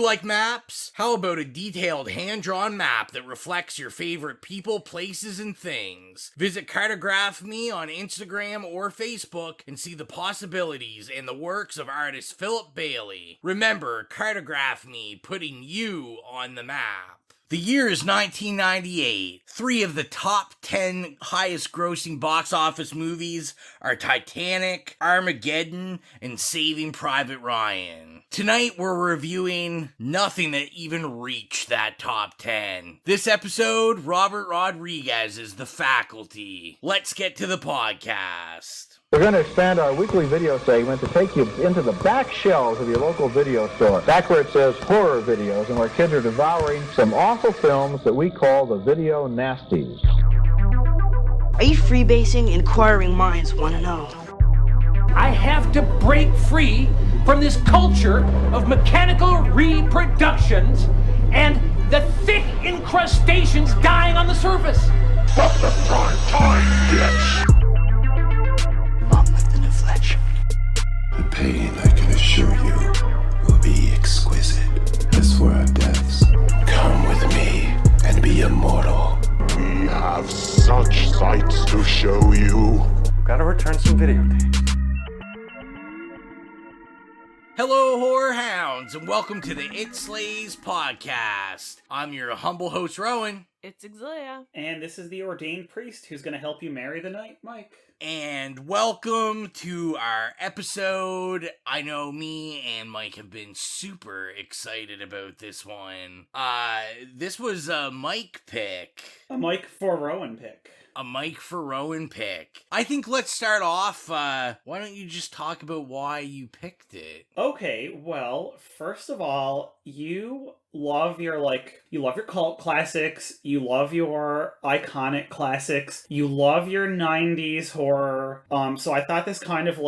like maps? How about a detailed hand-drawn map that reflects your favorite people, places, and things? Visit Cartograph Me on Instagram or Facebook and see the possibilities and the works of artist Philip Bailey. Remember, Cartograph Me, putting you on the map. The year is 1998. 3 of the top 10 highest grossing box office movies are Titanic, Armageddon, and Saving Private Ryan. Tonight we're reviewing nothing that even reached that top 10. This episode, Robert Rodriguez is The Faculty. Let's get to the podcast. We're going to expand our weekly video segment to take you into the back shelves of your local video store. Back where it says horror videos and where kids are devouring some awful films that we call the video nasties. Are you freebasing? Inquiring minds want to know. I have to break free from this culture of mechanical reproductions and the thick incrustations dying on the surface. From the prime time, bitch! The pain, I can assure you, will be exquisite. As for our deaths, come with me and be immortal. We have such sights to show you. We've got to return some videotapes. Hello, horror hounds, and welcome to the It Slays podcast. I'm your humble host, Rowan. It's Xylia. And this is the ordained priest who's going to help you marry the night, Mike. And welcome to our episode. I know me and Mike have been super excited about this one. This was a Mike pick. A Mike for Rowan pick. A Mike for Rowan pick. I think let's start off, why don't you just talk about why you picked it? Okay, well, first of all, you love your cult classics, you love your iconic classics, you love your 90s horror, so I thought this kind of,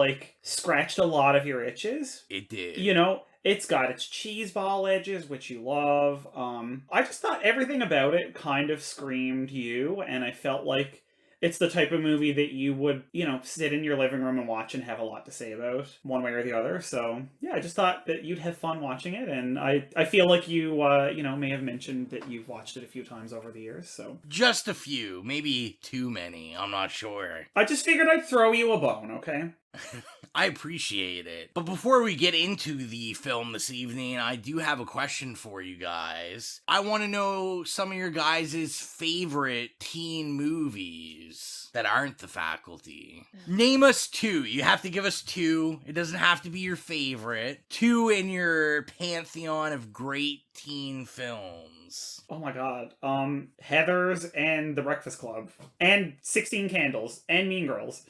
scratched a lot of your itches. It did. You know, it's got its cheeseball edges, which you love. I just thought everything about it kind of screamed you, and I felt like it's the type of movie that you would, sit in your living room and watch and have a lot to say about, one way or the other. So, yeah, I just thought that you'd have fun watching it, and I feel like you, may have mentioned that you've watched it a few times over the years, so. Just a few, maybe too many, I'm not sure. I just figured I'd throw you a bone, okay? I appreciate it. But before we get into the film this evening, I do have a question for you guys. I want to know some of your guys' favorite teen movies that aren't The Faculty. Name us 2. You have to give us 2. It doesn't have to be your favorite. 2 in your pantheon of great teen films. Oh my god. Heathers and The Breakfast Club. And 16 Candles. And Mean Girls.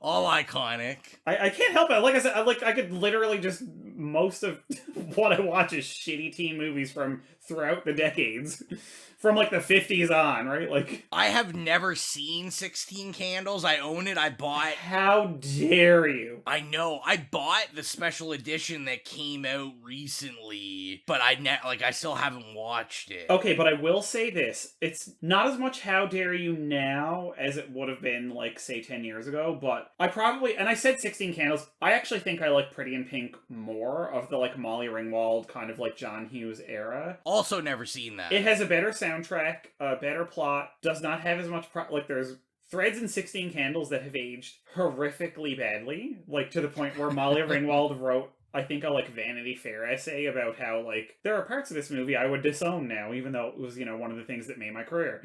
All iconic. I can't help it. Like I said, I could literally just, most of what I watch is shitty teen movies from throughout the decades. From, the 50s on, right? I have never seen 16 Candles. I own it. I bought... How dare you? I know. I bought the special edition that came out recently, but I still haven't watched it. Okay, but I will say this. It's not as much how dare you now as it would have been, say, 10 years ago, but I probably... And I said 16 Candles. I actually think I like Pretty in Pink more, of the, Molly Ringwald, kind of John Hughes era. Also never seen that. It has a better soundtrack, a better plot, does not have as much there's threads in 16 Candles that have aged horrifically badly, to the point where Molly Ringwald wrote, I think, a Vanity Fair essay about how there are parts of this movie I would disown now, even though it was, one of the things that made my career.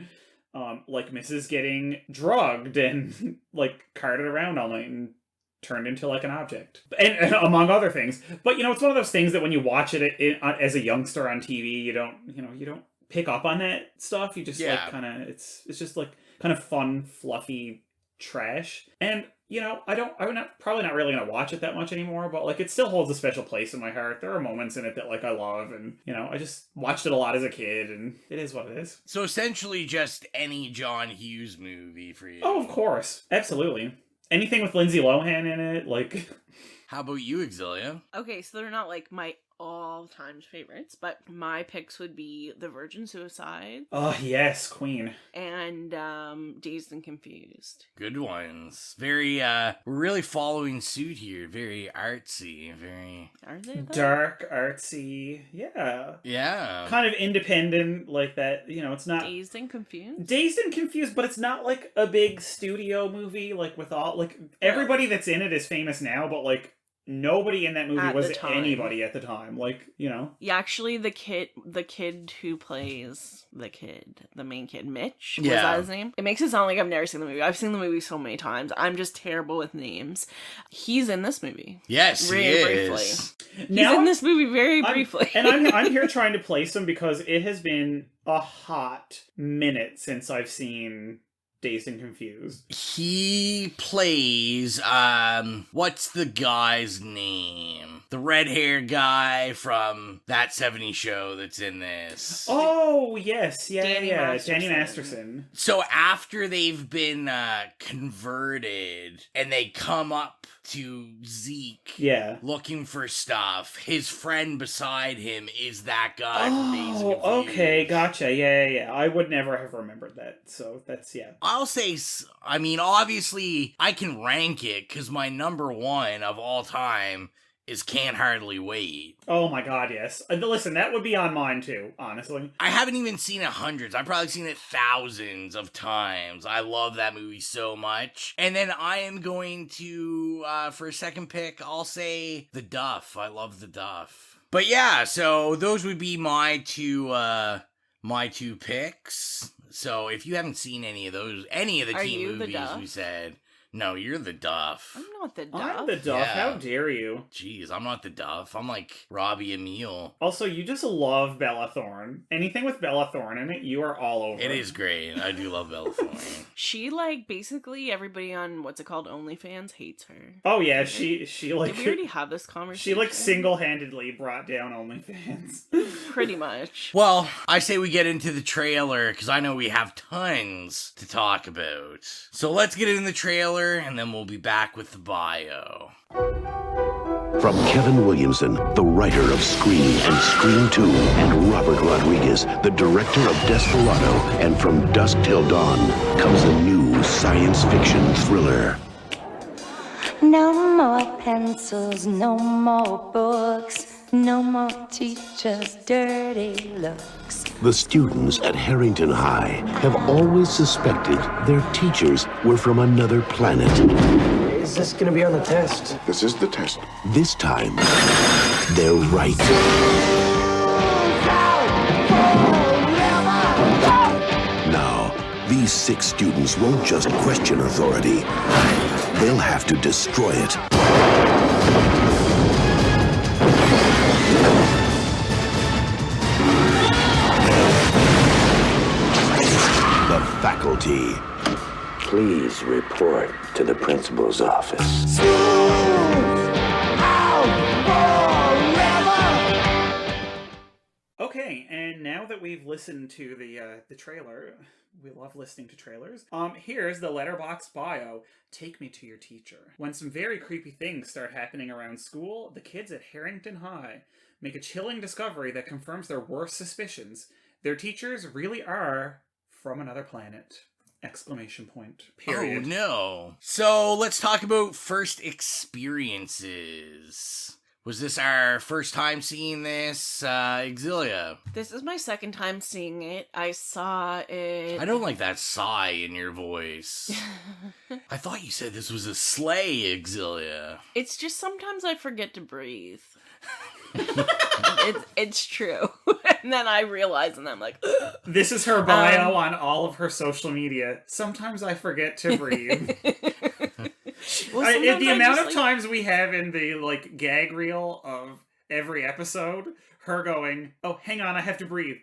Mrs. getting drugged and carted around all night and turned into an object, and among other things. But it's one of those things that when you watch it as a youngster on TV, you don't pick up on that stuff. You just it's just kind of fun, fluffy trash. And I'm probably not really gonna watch it that much anymore, but it still holds a special place in my heart. There are moments in it that I love, and I just watched it a lot as a kid, and it is what it is. So essentially just any John Hughes movie for you. Oh, of course. Absolutely. Anything with Lindsay Lohan in it, How about you, Xylia? Okay, so they're not my all-time favorites, but my picks would be The Virgin Suicide. Oh, yes, Queen. And Dazed and Confused. Good ones. Very, we're really following suit here. Very artsy. Very... Are they, though? Dark, artsy. Yeah. Yeah. Kind of independent, like that, it's not... Dazed and Confused? Dazed and Confused, but it's not like a big studio movie, like with all, like, everybody that's in it is famous now, but like, nobody in that movie was anybody at the time, like, Yeah, actually, the kid who plays the main kid, Mitch, was Yeah. that his name? It makes it sound like I've never seen the movie. I've seen the movie so many times. I'm just terrible with names. He's in this movie. Yes, really he is. briefly. He's in this movie very briefly. And I'm here trying to place him because it has been a hot minute since I've seen Dazed and Confused. He plays, what's the guy's name? The red-haired guy from that 70s show that's in this. Oh, yes. Yeah, Danny Danny Masterson. Masterson. So after they've been converted and they come up to Zeke looking for stuff, his friend beside him is that guy from Dazed and Confused. Okay, gotcha. Yeah. I would never have remembered that, so that's, I'll say, I mean, obviously, I can rank it, because my number one of all time is Can't Hardly Wait. Oh my god, yes. Listen, that would be on mine too, honestly. I haven't even seen it hundreds. I've probably seen it thousands of times. I love that movie so much. And then I am going to, for a second pick, I'll say The Duff. I love The Duff. But yeah, so those would be my two picks. So if you haven't seen any of the teen movies we said, no, you're the Duff. I'm not the Duff. I'm the Duff. Yeah. How dare you? Jeez, I'm not the Duff. I'm like Robbie Emile. Also, you just love Bella Thorne. Anything with Bella Thorne in it, you are all over. It is great. I do love Bella Thorne. She, basically everybody on, what's it called, OnlyFans hates her. Oh, yeah, she Did we already have this conversation? She, single-handedly brought down OnlyFans. Pretty much. Well, I say we get into the trailer, because I know we have tons to talk about. So let's get in the trailer, and then we'll be back with the bio. From Kevin Williamson, the writer of Scream and Scream 2, and Robert Rodriguez, the director of Desperado, and From Dusk Till Dawn, comes a new science fiction thriller. No more pencils, no more books, no more teachers' dirty looks. The students at Harrington High have always suspected their teachers were from another planet. Is this going to be on the test? This is the test. This time, they're right. Now, these 6 students won't just question authority. They'll have to destroy it. The faculty. Please report to the principal's office. Okay, and now that we've listened to the trailer, we love listening to trailers. Here's the Letterboxd bio. Take me to your teacher. When some very creepy things start happening around school, the kids at Harrington High make a chilling discovery that confirms their worst suspicions. Their teachers really are from another planet. Exclamation point. Period. Oh no. So let's talk about first experiences. Was this our first time seeing this, Xylia? This is my second time seeing it. I saw it... I don't like that sigh in your voice. I thought you said this was a sleigh, Xylia. It's just sometimes I forget to breathe. It's true. And then I realize, and I'm like... This is her bio on all of her social media. Sometimes I forget to breathe. The amount of times we have in the gag reel of every episode, her going, "Oh, hang on, I have to breathe."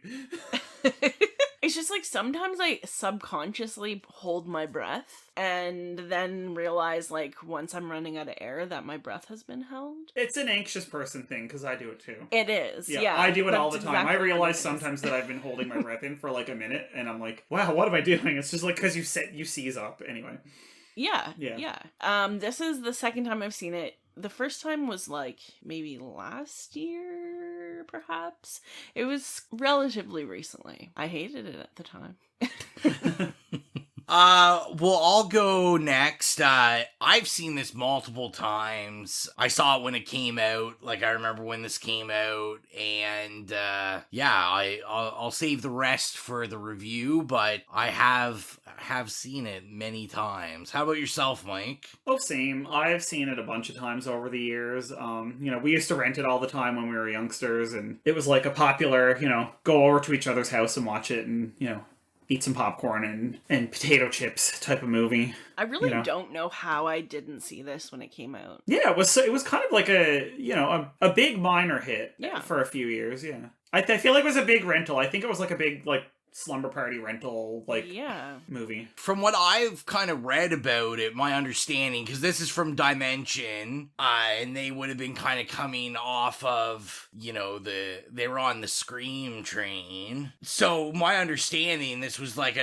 It's just sometimes I subconsciously hold my breath and then realize once I'm running out of air that my breath has been held. It's an anxious person thing because I do it too. It is, yeah. I do it all the time. Exactly I realize sometimes that I've been holding my breath in for a minute and I'm like, wow, what am I doing? It's just because you seize up anyway. Yeah. This is the second time I've seen it. The first time was maybe last year. year, perhaps. It was relatively recently. I hated it at the time. Well, I'll go next. I've seen this multiple times. I saw it when it came out. Like, I remember when this came out, and, I'll save the rest for the review, but I have seen it many times. How about yourself, Mike? Oh, same. I've seen it a bunch of times over the years. We used to rent it all the time when we were youngsters, and it was like a popular, go over to each other's house and watch it and, eat some popcorn and potato chips type of movie. I really don't know how I didn't see this when it came out. Yeah, it was kind of like a big minor hit for a few years, yeah. I feel like it was a big rental. I think it was like a big, slumber party rental, movie. From what I've kind of read about it, my understanding, because this is from Dimension, and they would have been kind of coming off of, they were on the Scream train. So my understanding, this was like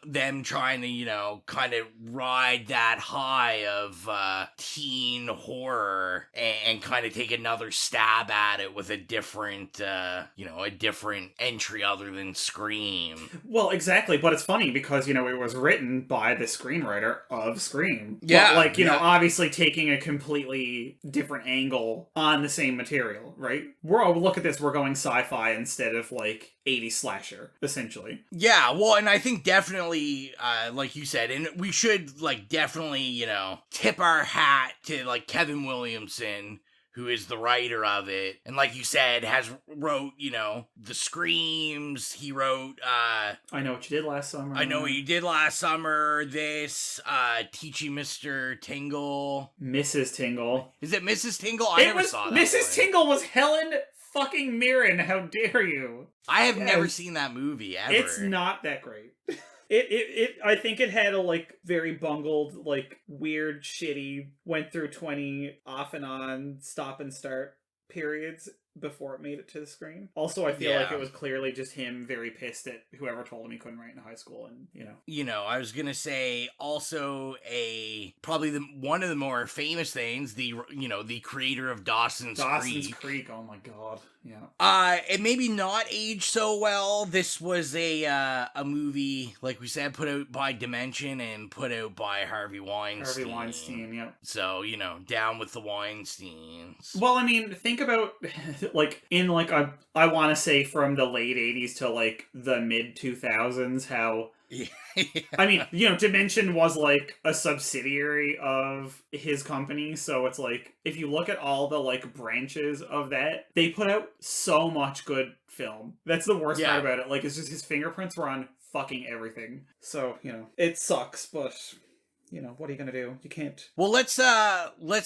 them trying to, kind of ride that high of teen horror and kind of take another stab at it with a different, a different entry other than Scream. Well, exactly, but it's funny because, it was written by the screenwriter of Scream. Yeah. But, obviously taking a completely different angle on the same material, right? Look at this, we're going sci-fi instead of, 80s slasher, essentially. Yeah, well, and I think definitely, like you said, and we should, definitely, tip our hat to, Kevin Williamson, who is the writer of it, and like you said, wrote, the Screams, he wrote, I Know What You Did Last Summer. I Know What You Did Last Summer, this, Teaching Mr. Tingle. Mrs. Tingle. Is it Mrs. Tingle? I never saw that Mrs. Tingle was Helen fucking Mirren, how dare you? I have never seen that movie, ever. It's not that great. I think it had a, very bungled, weird, shitty, went through 20 off and on, stop and start periods before it made it to the screen. Also, I feel like it was clearly just him very pissed at whoever told him he couldn't write in high school, and, I was gonna say, also probably one of the more famous things, the creator of Dawson's Creek, oh my god, yeah. It maybe not aged so well. This was a movie, like we said, put out by Dimension and put out by Harvey Weinstein. Yeah. So, down with the Weinsteins. Well, I mean, think about, I want to say from the late 80s to, the mid-2000s, how... I mean, Dimension was a subsidiary of his company, so it's if you look at all the branches of that, they put out so much good film. That's the worst part about it. It's just his fingerprints were on fucking everything. So, it sucks, but what are you gonna do? You can't. Well, let's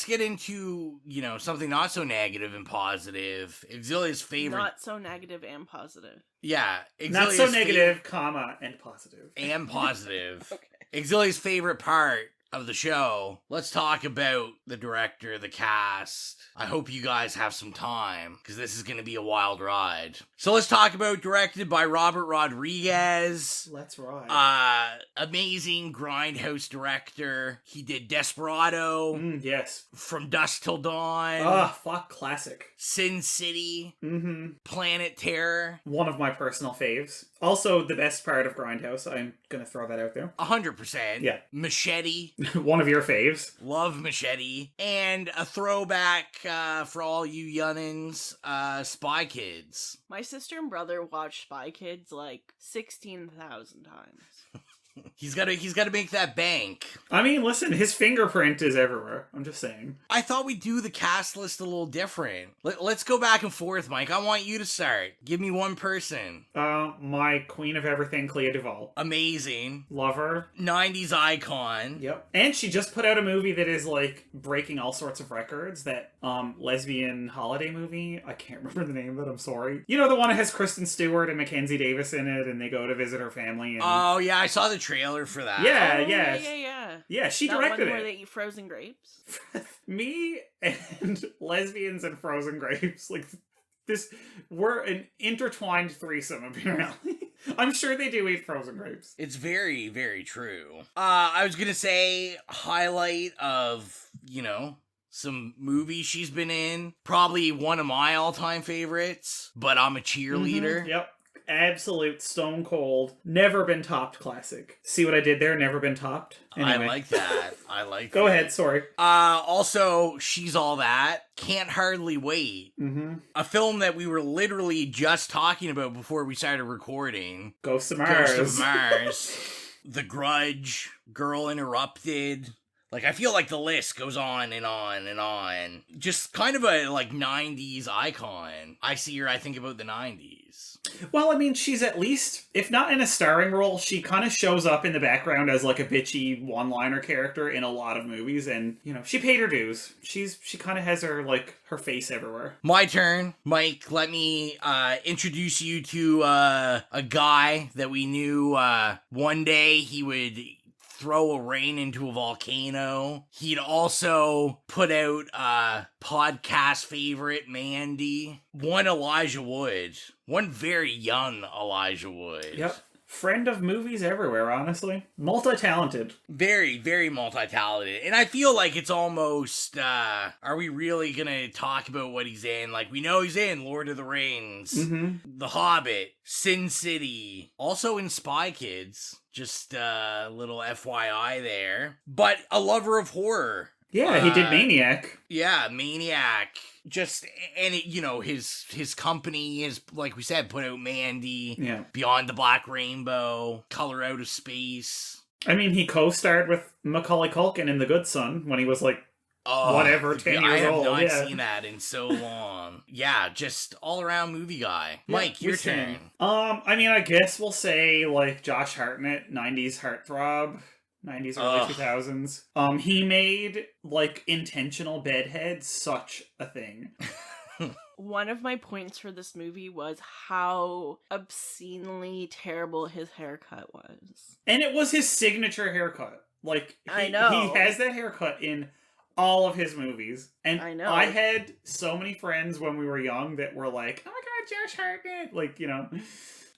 get into, something not so negative and positive. Xylia's favorite. Not so negative and positive. Yeah. Not so negative, comma, and positive. And positive. Okay. Xylia's favorite part of the show. Let's talk about the director, the cast. I hope you guys have some time, because this is going to be a wild ride. So let's talk about directed by Robert Rodriguez. Let's ride. Amazing grindhouse director. He did Desperado. Yes. From Dusk Till Dawn. Ah, fuck, classic. Sin City. Mm-hmm. Planet Terror. One of my personal faves. Also, the best part of Grindhouse. I'm gonna throw that out there. 100%. Yeah. Machete. One of your faves. Love Machete. And a throwback for all you youngins, Spy Kids. My sister and brother watched Spy Kids 16,000 times. He's gotta make that bank. I mean, listen, his fingerprint is everywhere. I'm just saying. I thought we'd do the cast list a little different. Let's go back and forth, Mike. I want you to start. Give me one person. My queen of everything, Clea Duvall. Amazing. Love her. 90s icon. Yep. And she just put out a movie that is breaking all sorts of records. That lesbian holiday movie. I can't remember the name of it. I'm sorry. The one that has Kristen Stewart and Mackenzie Davis in it, and they go to visit her family. And... Oh yeah, I saw the trailer for that. Yeah, she directed Where they eat frozen grapes. Me and lesbians and frozen grapes, we're an intertwined threesome, apparently. I'm sure they do eat frozen grapes. It's very, very true. I was gonna say highlight of, some movies she's been in. Probably one of my all-time favorites, But I'm a Cheerleader. Mm-hmm. Yep. Absolute stone cold, never been topped classic. See what I did there? Never been topped. Anyway. I like that. Go ahead, sorry. Also, She's All That. Can't Hardly Wait. Mm-hmm. A film that we were literally just talking about before we started recording. Ghosts of Mars. The Grudge. Girl Interrupted. Like, I feel like the list goes on and on and on. Just kind of a, like, 90s icon. I see her, I think about the 90s. Well, I mean, she's at least, if not in a starring role, she kind of shows up in the background as, like, a bitchy one-liner character in a lot of movies, and, you know, she paid her dues. She kind of has her, like, her face everywhere. My turn. Mike, let me introduce you to a guy that we knew one day he would throw a rain into a volcano. He'd also put out podcast favorite Mandy. One Elijah Wood. One very young Elijah Wood. Yep. Friend of movies everywhere, honestly. Multi-talented. Very, very multi-talented. And I feel like it's almost, are we really gonna talk about what he's in? Like, we know he's in Lord of the Rings, The Hobbit, Sin City, also in Spy Kids. Just a little FYI there. But a lover of horror. Yeah, he did Maniac. Yeah, Maniac. Just, and it, you know, his company is, like we said, put out Mandy, Beyond the Black Rainbow, Color Out of Space. I mean, he co-starred with Macaulay Culkin in The Good Son when he was like, 10 years old. I have not seen that in so long. Yeah, just all-around movie guy. Mike, your turn. I mean, I guess we'll say, like, Josh Hartnett, 90s heartthrob. 90s, early 2000s. He made, like, intentional bedhead such a thing. One of my points for this movie was how obscenely terrible his haircut was. And it was his signature haircut. Like, I know. He has that haircut in all of his movies. And I know. I had so many friends when we were young that were like, oh my god, Josh Hartnett! Like, you know...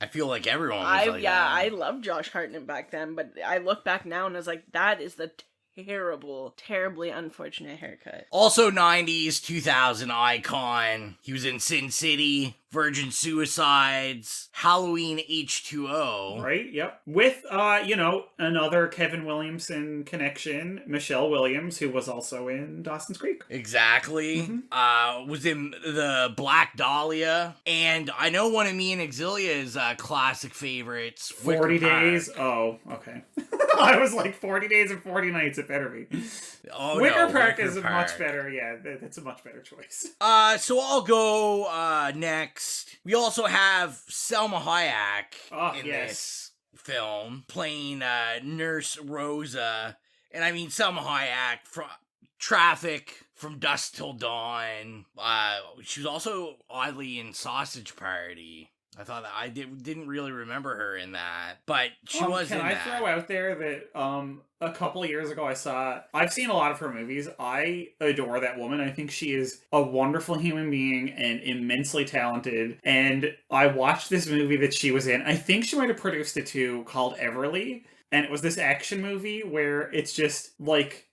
I feel like everyone was like that. I loved Josh Hartnett back then, but I look back now and I was like, that is the terribly unfortunate haircut. Also 90s, 2000 icon. He was in Sin City, Virgin Suicides, Halloween H2O. Right, yep. With, you know, another Kevin Williamson connection, Michelle Williams, who was also in Dawson's Creek. Exactly. Was in the Black Dahlia. And I know one of me and Xylia's classic favorites, 40 Days. Oh, okay. I was like 40 Days and 40 Nights, it better be. Oh, Wicker no, Park Wicker is a Park. much better, yeah, that's a much better choice. So I'll go next. We also have Selma Hayek in this film, playing Nurse Rosa. And I mean, Selma Hayek from Traffic, From Dusk Till Dawn. She was also oddly in Sausage Party. I thought that I didn't really remember her in that, but she was in that. Can I throw out there that a couple of years ago I've seen a lot of her movies. I adore that woman. I think she is a wonderful human being and immensely talented. And I watched this movie that she was in. I think she might have produced it too, called Everly. And it was this action movie where it's just like...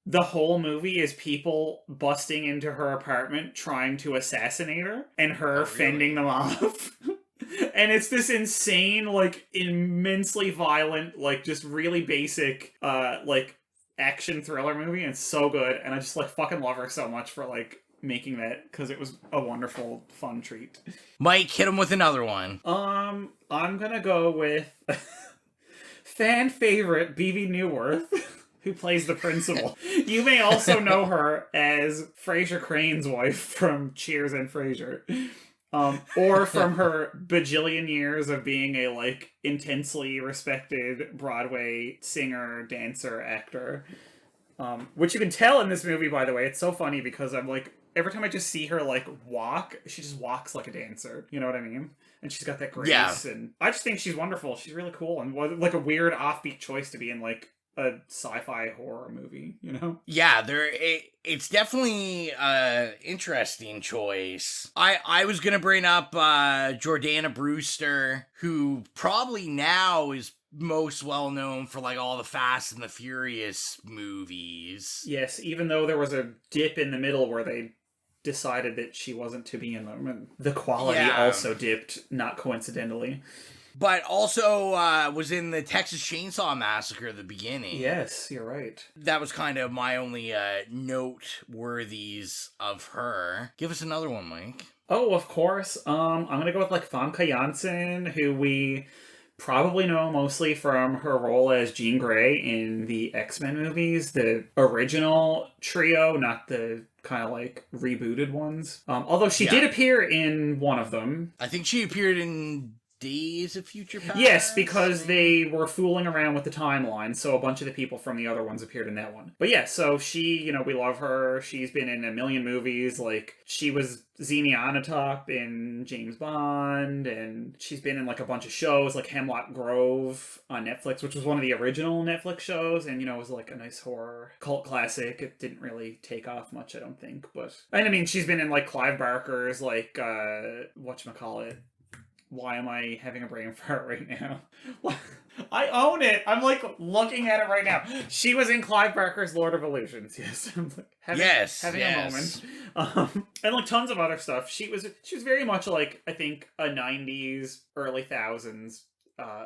The whole movie is people busting into her apartment trying to assassinate her and her fending them off. And it's this insane, like, immensely violent, like, just really basic, like, action thriller movie. And it's so good. And I just, like, fucking love her so much for, like, making that, because it was a wonderful, fun treat. Mike, hit him with another one. I'm gonna go with fan favorite B.B. Newworth. Who plays the principal. You may also know her as Frasier Crane's wife from Cheers and Frasier. Or from her bajillion years of being a, like, intensely respected Broadway singer, dancer, actor. Which you can tell in this movie, by the way. It's so funny because I'm like, every time I just see her, like, walk, she just walks like a dancer. You know what I mean? And she's got that grace. And I just think she's wonderful. She's really cool. And was, like, a weird offbeat choice to be in, like, a sci-fi horror movie, you know? Yeah, it's definitely an interesting choice. I was gonna bring up Jordana Brewster, who probably now is most well known for like all the Fast and the Furious movies. Yes, even though there was a dip in the middle where they decided that she wasn't to be in them, and the quality also dipped, not coincidentally. But also was in the Texas Chainsaw Massacre at the beginning. Yes, you're right. That was kind of my only noteworthies of her. Give us another one, Mike. Oh, of course. I'm gonna go with like Famke Janssen, who we probably know mostly from her role as Jean Grey in the X-Men movies, the original trio, not the kind of like rebooted ones. Although she did appear in one of them. I think she appeared in Days of Future Past? Yes, because they were fooling around with the timeline, so a bunch of the people from the other ones appeared in that one. But yeah, so she, we love her. She's been in a million movies. Like, she was Xenia Onatopp in James Bond, and she's been in like a bunch of shows, like Hemlock Grove on Netflix, which was one of the original Netflix shows, and it was like a nice horror cult classic. It didn't really take off much, I don't think, but... And I mean, she's been in like Clive Barker's, like, whatchamacallit? Why am I having a brain fart right now? I own it. I'm like looking at it right now. She was in Clive Barker's Lord of Illusions. Yes, I'm like having a moment. And like tons of other stuff. She was very much like, I think, a 90s, early thousands.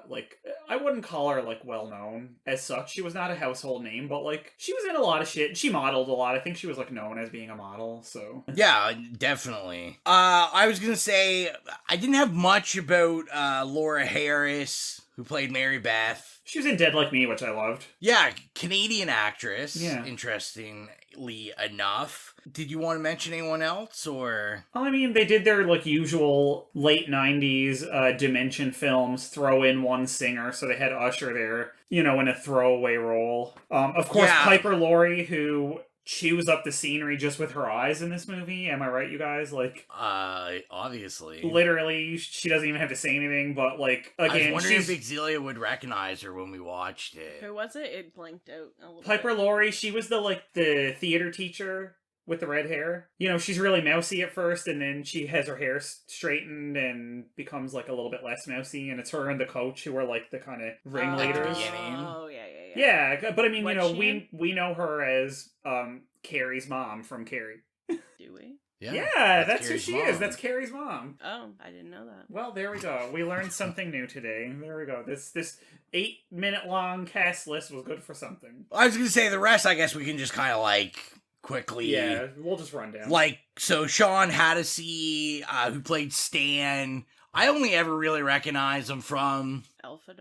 Like, I wouldn't call her like well known as such. She was not a household name, but like she was in a lot of shit. She modeled a lot. I think she was like known as being a model. So yeah, definitely. I was gonna say I didn't have much about Laura Harris, who played Mary Beth. She was in Dead Like Me, which I loved. Yeah, Canadian actress. Yeah. Interestingly enough. Did you want to mention anyone else, or? I mean, they did their like usual late 90s Dimension films, throw in one singer, so they had Usher there, in a throwaway role. Of course, Piper Laurie, who chews up the scenery just with her eyes in this movie. Am I right, you guys? Like, obviously. Literally, she doesn't even have to say anything, but like, again, I was wondering if Xylia would recognize her when we watched it. Who was it? It blinked out a little Piper bit. Laurie, she was the theater teacher with the red hair. She's really mousy at first, and then she has her hair straightened and becomes like a little bit less mousy, and it's her and the coach who are like the kind of ringleaders. Oh, yeah. Yeah, but I mean, we know her as Carrie's mom from Carrie. Do we? Yeah, that's who she is. That's Carrie's mom. Oh, I didn't know that. Well, there we go. We learned something new today. There we go. This 8-minute long cast list was good for something. I was going to say the rest, I guess we can just kind of like quickly. Yeah, we'll just run down. Like, so Sean Hattasey, who played Stan. I only ever really recognize him from Alpha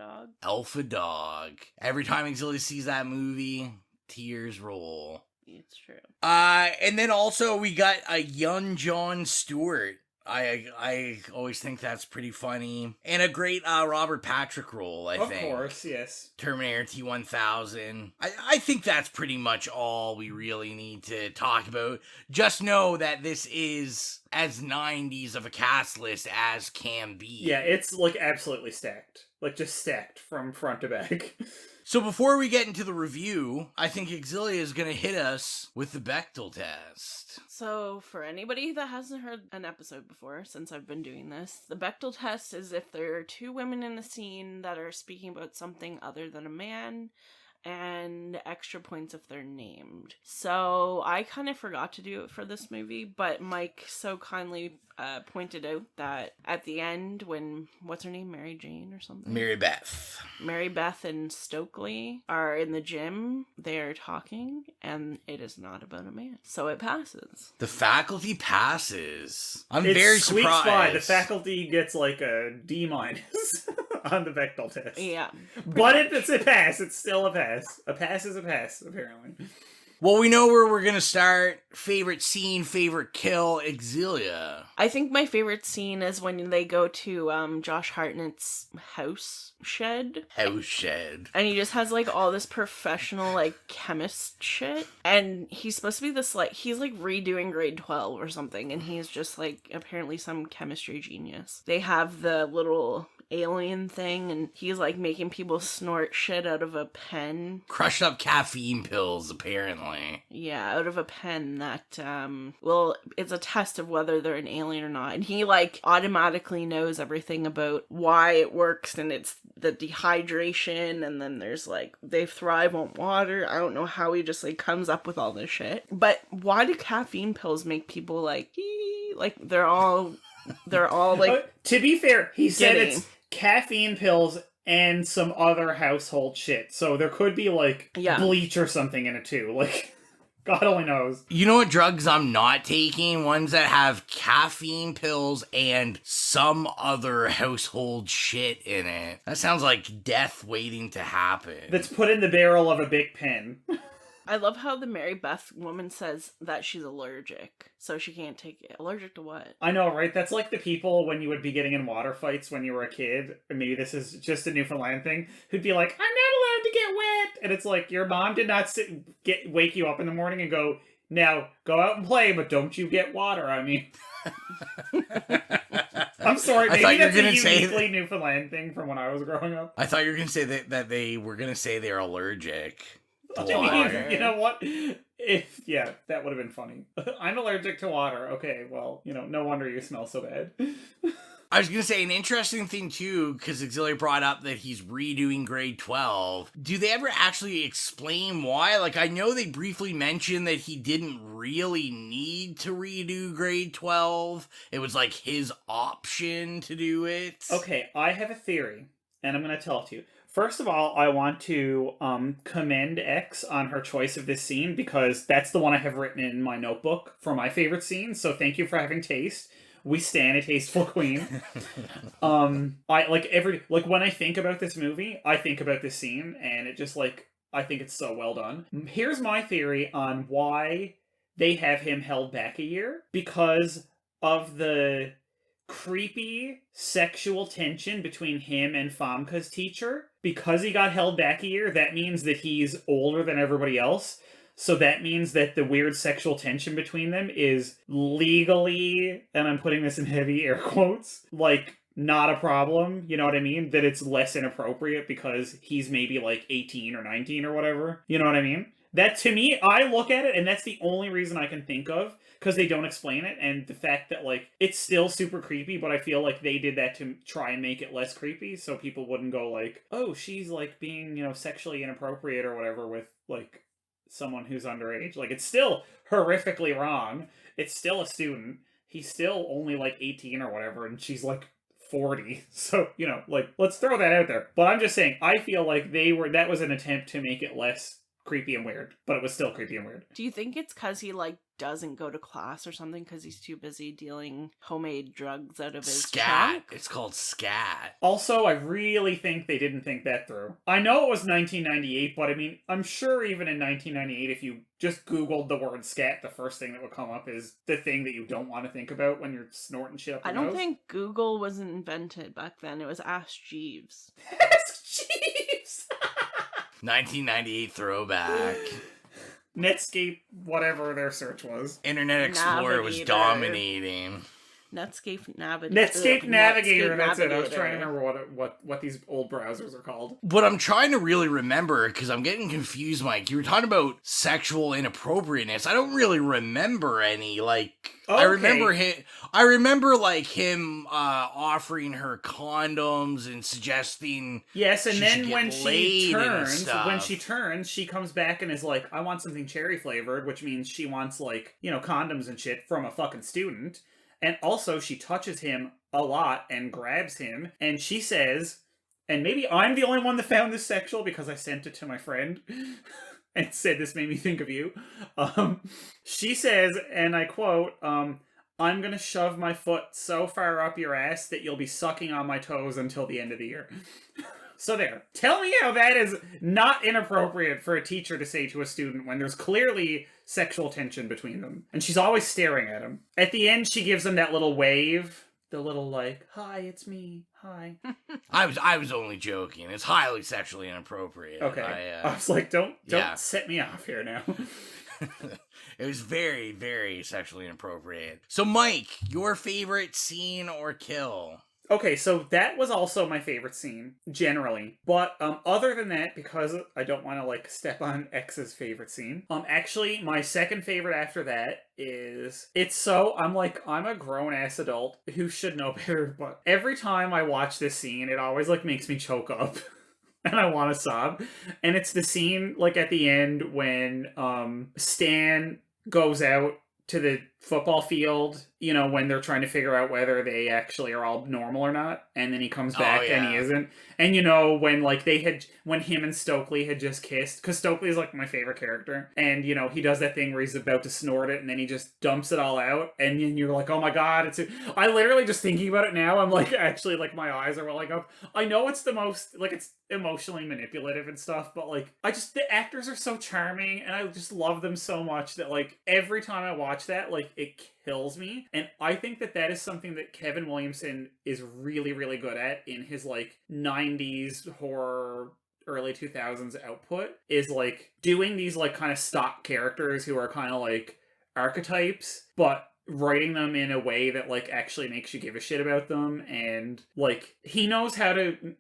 Dog. Every time Xylia sees that movie, tears roll. It's true. And then also we got a young Jon Stewart. I always think that's pretty funny. And a great Robert Patrick role, I think. Of course, yes. Terminator T-1000. I think that's pretty much all we really need to talk about. Just know that this is as 90s of a cast list as can be. Yeah, it's like absolutely stacked. Like just stacked from front to back. So before we get into the review, I think Xylia is going to hit us with the Bechdel test. So for anybody that hasn't heard an episode before, since I've been doing this, the Bechdel test is if there are two women in a scene that are speaking about something other than a man, and extra points if they're named. So I kind of forgot to do it for this movie, but Mike so kindly pointed out that at the end when, what's her name, Mary Jane or something? Mary Beth and Stokely are in the gym, they're talking, and it is not about a man. So it passes. The faculty passes. I'm it's very sweet surprised. Spot. The faculty gets like a D- on the Bechdel test. Yeah. But it's a pass. It's still a pass. A pass is a pass, apparently. Well, we know where we're going to start. Favorite scene, favorite kill, Xylia. I think my favorite scene is when they go to Josh Hartnett's house shed. And he just has like all this professional like chemist shit. And he's supposed to be this like, he's like redoing grade 12 or something. And he's just like apparently some chemistry genius. They have the little alien thing, and he's like making people snort shit out of a pen. Crushed up caffeine pills, apparently. Yeah, out of a pen that, well, it's a test of whether they're an alien or not. And he, like, automatically knows everything about why it works, and it's the dehydration, and then there's, like, they thrive on water. I don't know how he just, like, comes up with all this shit. But why do caffeine pills make people, like, like, they're all, like... To be fair, he said giddy. it's caffeine pills and some other household shit. So there could be, like, bleach or something in it, too. Like, God only knows. You know what drugs I'm not taking? Ones that have caffeine pills and some other household shit in it. That sounds like death waiting to happen. That's put in the barrel of a big pen. I love how the Mary Beth woman says that she's allergic, so she can't take it. Allergic to what? I know, right? That's like the people when you would be getting in water fights when you were a kid, and maybe this is just a Newfoundland thing, who'd be like, I'm not allowed to get wet! And it's like, your mom did not wake you up in the morning and go, now, go out and play, but don't you get water on me. I'm sorry, maybe that's a uniquely Newfoundland thing from when I was growing up. I thought you were going to say that they were going to say they're allergic. You know what? That would have been funny. I'm allergic to water. Okay, well, no wonder you smell so bad. I was going to say an interesting thing, too, because Xylia brought up that he's redoing grade 12. Do they ever actually explain why? Like, I know they briefly mentioned that he didn't really need to redo grade 12. It was, like, his option to do it. Okay, I have a theory, and I'm going to tell it to you. First of all, I want to commend X on her choice of this scene, because that's the one I have written in my notebook for my favorite scene, so thank you for having taste. We stan a tasteful queen. When I think about this movie, I think about this scene, and it just, like, I think it's so well done. Here's my theory on why they have him held back a year. Because of the creepy sexual tension between him and Famke's teacher. Because he got held back a year, that means that he's older than everybody else. So that means that the weird sexual tension between them is legally, and I'm putting this in heavy air quotes, like, not a problem. You know what I mean? That it's less inappropriate because he's maybe like 18 or 19 or whatever. You know what I mean? That, to me, I look at it, and that's the only reason I can think of, because they don't explain it, and the fact that, like, it's still super creepy, but I feel like they did that to try and make it less creepy, so people wouldn't go like, oh, she's, like, being, sexually inappropriate or whatever with, like, someone who's underage. Like, it's still horrifically wrong. It's still a student. He's still only, like, 18 or whatever, and she's, like, 40. So, let's throw that out there. But I'm just saying, I feel like that was an attempt to make it less creepy and weird, but it was still creepy and weird. Do you think it's because he, like, doesn't go to class or something because he's too busy dealing homemade drugs out of his scat? trunk? It's called scat. Also, I really think they didn't think that through. I know it was 1998, but I mean, I'm sure even in 1998, if you just Googled the word scat, the first thing that would come up is the thing that you don't want to think about when you're snorting shit up your I don't nose. think Google was invented back then. It was Ask Jeeves. Ask Jeeves! 1998 throwback. Netscape, whatever their search was. Internet Explorer was dominating. Netscape Navigator. Netscape Navigator, that's it. I was trying to remember what these old browsers are called. What I'm trying to really remember, because I'm getting confused, Mike, you were talking about sexual inappropriateness. I don't really remember any, like... Okay. I remember like him offering her condoms and suggesting yes, and then when she turns, she comes back and is like, I want something cherry flavored, which means she wants like, condoms and shit from a fucking student. And also she touches him a lot and grabs him, and she says, and maybe I'm the only one that found this sexual because I sent it to my friend and said this made me think of you. She says, and I quote, I'm gonna shove my foot so far up your ass that you'll be sucking on my toes until the end of the year. So there. Tell me how that is not inappropriate for a teacher to say to a student when there's clearly sexual tension between them. And she's always staring at him. At the end, she gives him that little wave. The little, like, hi, it's me. Hi. I was only joking. It's highly sexually inappropriate. Okay. I was like, don't set me off here now. It was very, very sexually inappropriate. So, Mike, your favorite scene or kill? Okay, so that was also my favorite scene, generally. But other than that, because I don't want to like step on X's favorite scene, actually my second favorite after that is I'm a grown ass adult who should know better, but every time I watch this scene, it always like makes me choke up. And I want to sob. And it's the scene like at the end when Stan goes out to the football field, you know, when they're trying to figure out whether they actually are all normal or not, and then he comes back and he isn't. And you know, when like when him and Stokely had just kissed, because Stokely is like my favorite character, and you know, he does that thing where he's about to snort it and then he just dumps it all out, and then you're like, oh my god, I literally just thinking about it now, I'm like, actually, like my eyes are welling up. I know it's the most, like, it's emotionally manipulative and stuff, but like, the actors are so charming and I just love them so much that like every time I watch that, like, it kills me. And I think that is something that Kevin Williamson is really, really good at in his like 90s horror, early 2000s output, is like doing these like kind of stock characters who are kind of like archetypes, but writing them in a way that like actually makes you give a shit about them. And like, he knows how to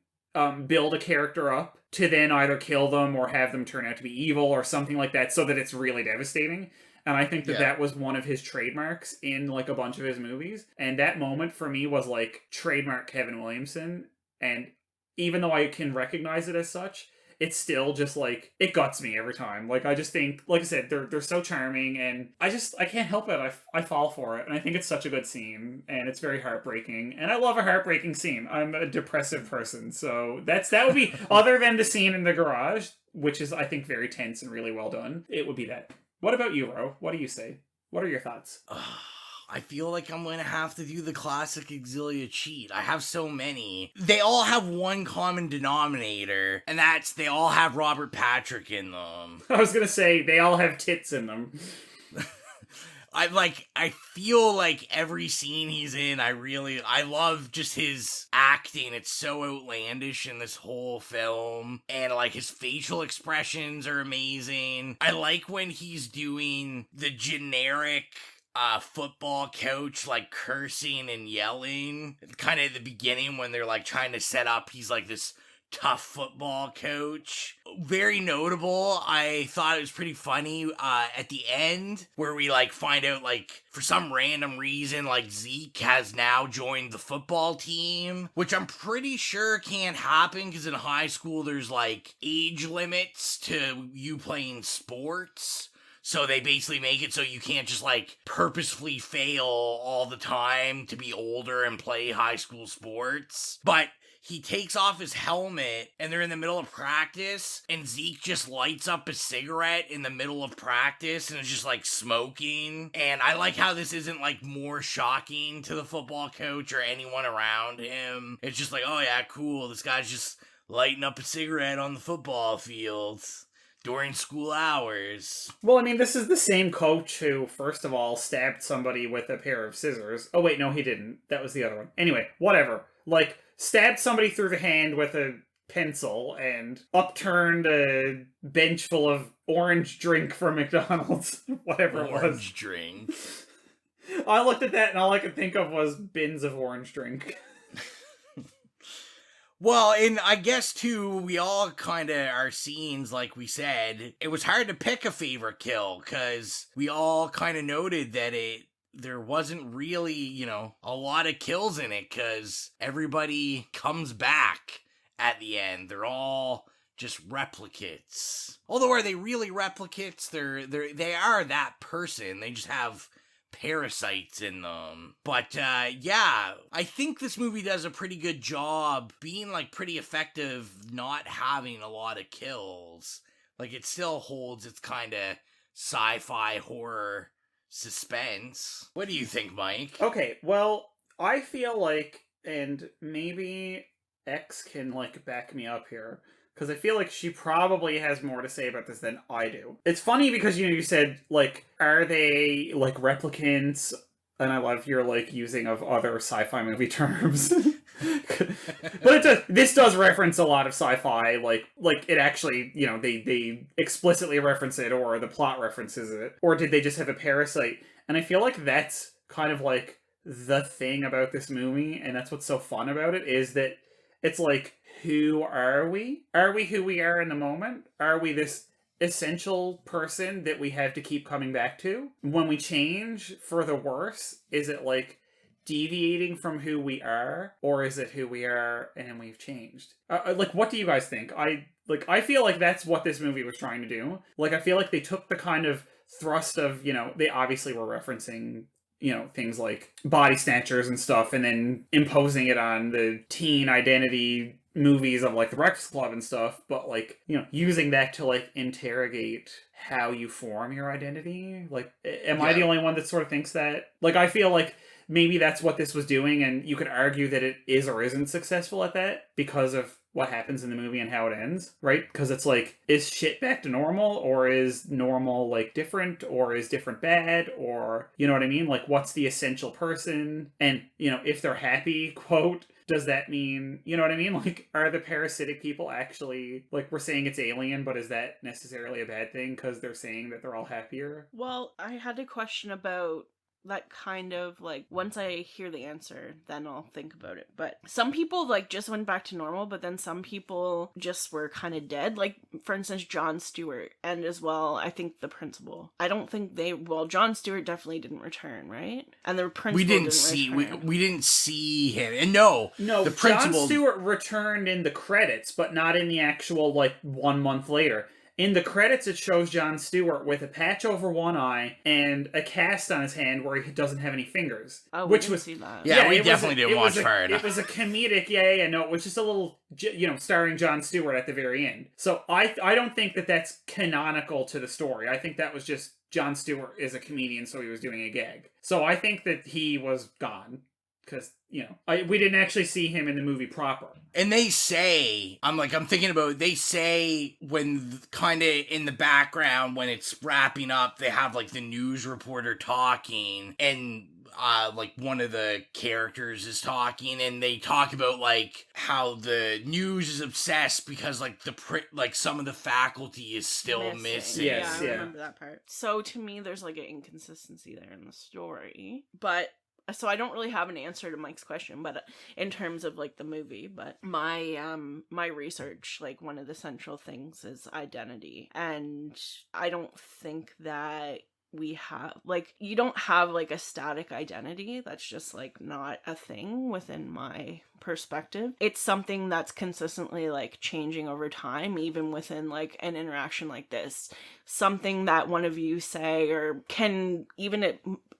build a character up to then either kill them or have them turn out to be evil or something like that, so that it's really devastating. And I think that was one of his trademarks in like a bunch of his movies. And that moment for me was like trademark Kevin Williamson. And even though I can recognize it as such, it's still just like, it guts me every time. Like, I just think, like I said, they're so charming, and I can't help it. I fall for it. And I think it's such a good scene, and it's very heartbreaking. And I love a heartbreaking scene. I'm a depressive person. So that would be, other than the scene in the garage, which is, I think, very tense and really well done, it would be that. What about you, Ro? What do you say? What are your thoughts? I feel like I'm going to have to do the classic Xylia cheat. I have so many. They all have one common denominator, and that's they all have Robert Patrick in them. I was going to say, they all have tits in them. I feel like every scene he's in, I love just his acting. It's so outlandish in this whole film. And like his facial expressions are amazing. I like when he's doing the generic football coach, like cursing and yelling. Kind of at the beginning when they're like trying to set up, he's like this tough football coach. Very notable. I thought it was pretty funny at the end where we like find out like for some random reason like Zeke has now joined the football team, which I'm pretty sure can't happen because in high school there's like age limits to you playing sports. So they basically make it so you can't just, like, purposefully fail all the time to be older and play high school sports. But he takes off his helmet, and they're in the middle of practice, and Zeke just lights up a cigarette in the middle of practice, and is just, like, smoking. And I like how this isn't, like, more shocking to the football coach or anyone around him. It's just like, oh yeah, cool, this guy's just lighting up a cigarette on the football field during school hours. Well, I mean, this is the same coach who, first of all, stabbed somebody with a pair of scissors. Oh, wait, no, he didn't. That was the other one. Anyway, whatever. Like, stabbed somebody through the hand with a pencil and upturned a bench full of orange drink from McDonald's. Whatever it was. Orange drink. I looked at that and all I could think of was bins of orange drink. Well, and I guess, too, we all kind of, our scenes, like we said, it was hard to pick a favorite kill, because we all kind of noted that there wasn't really, you know, a lot of kills in it, because everybody comes back at the end. They're all just replicates. Although, are they really replicates? They are that person. They just have parasites in them. But yeah, I think this movie does a pretty good job being like pretty effective, not having a lot of kills. Like it still holds its kind of sci-fi horror suspense. What do you think, Mike? Okay, well, I feel like, and maybe X can like back me up here, because I feel like she probably has more to say about this than I do. It's funny because, you know, you said, like, are they, like, replicants? And I love your, like, using of other sci-fi movie terms. But this does reference a lot of sci-fi, like it actually, you know, they explicitly reference it, or the plot references it. Or did they just have a parasite? And I feel like that's kind of, like, the thing about this movie, and that's what's so fun about it, is that it's like, who are we? Are we who we are in the moment? Are we this essential person that we have to keep coming back to? When we change for the worse, is it like deviating from who we are, or is it who we are and we've changed? Like, what do you guys think? I feel like that's what this movie was trying to do. Like, I feel like they took the kind of thrust of, they obviously were referencing, things like body snatchers and stuff, and then imposing it on the teen identity movies of, like, The Breakfast Club and stuff, but, like, using that to, like, interrogate how you form your identity. Like, am I the only one that sort of thinks that? Like, I feel like maybe that's what this was doing, and you could argue that it is or isn't successful at that because of what happens in the movie and how it ends, right? Because it's like, is shit back to normal, or is normal, like, different, or is different bad, or, you know what I mean? Like, what's the essential person? And, if they're happy, quote, does that mean, you know what I mean? Like, are the parasitic people actually, like, we're saying it's alien, but is that necessarily a bad thing because they're saying that they're all happier? Well, I had a question about that kind of, like, once I hear the answer, then I'll think about it. But some people, like, just went back to normal, but then some people just were kind of dead. Like, for instance, Jon Stewart, and as well, I think the principal. I don't think Jon Stewart definitely didn't return, right? And the principal we didn't see him. And no, the principal... Jon Stewart returned in the credits, but not in the actual, like, 1 month later. In the credits, it shows Jon Stewart with a patch over one eye and a cast on his hand where he doesn't have any fingers. Oh, we didn't see that. Yeah, we definitely didn't watch far enough. It was a comedic, no, it was just a little, starring Jon Stewart at the very end. So I don't think that that's canonical to the story. I think that was just Jon Stewart is a comedian, so he was doing a gag. So I think that he was gone. Because, we didn't actually see him in the movie proper. And they say, they say when kind of in the background, when it's wrapping up, they have, like, the news reporter talking, and like, one of the characters is talking, and they talk about, like, how the news is obsessed because, like, some of the faculty is still missing. Yes, I remember that part. So to me, there's, like, an inconsistency there in the story, but... So I don't really have an answer to Mike's question, but in terms of, like, the movie, but my research, like, one of the central things is identity, and I don't think that we have, like, you don't have, like, a static identity. That's just, like, not a thing within my perspective. It's something that's consistently, like, changing over time, even within, like, an interaction like this. Something that one of you say, or can even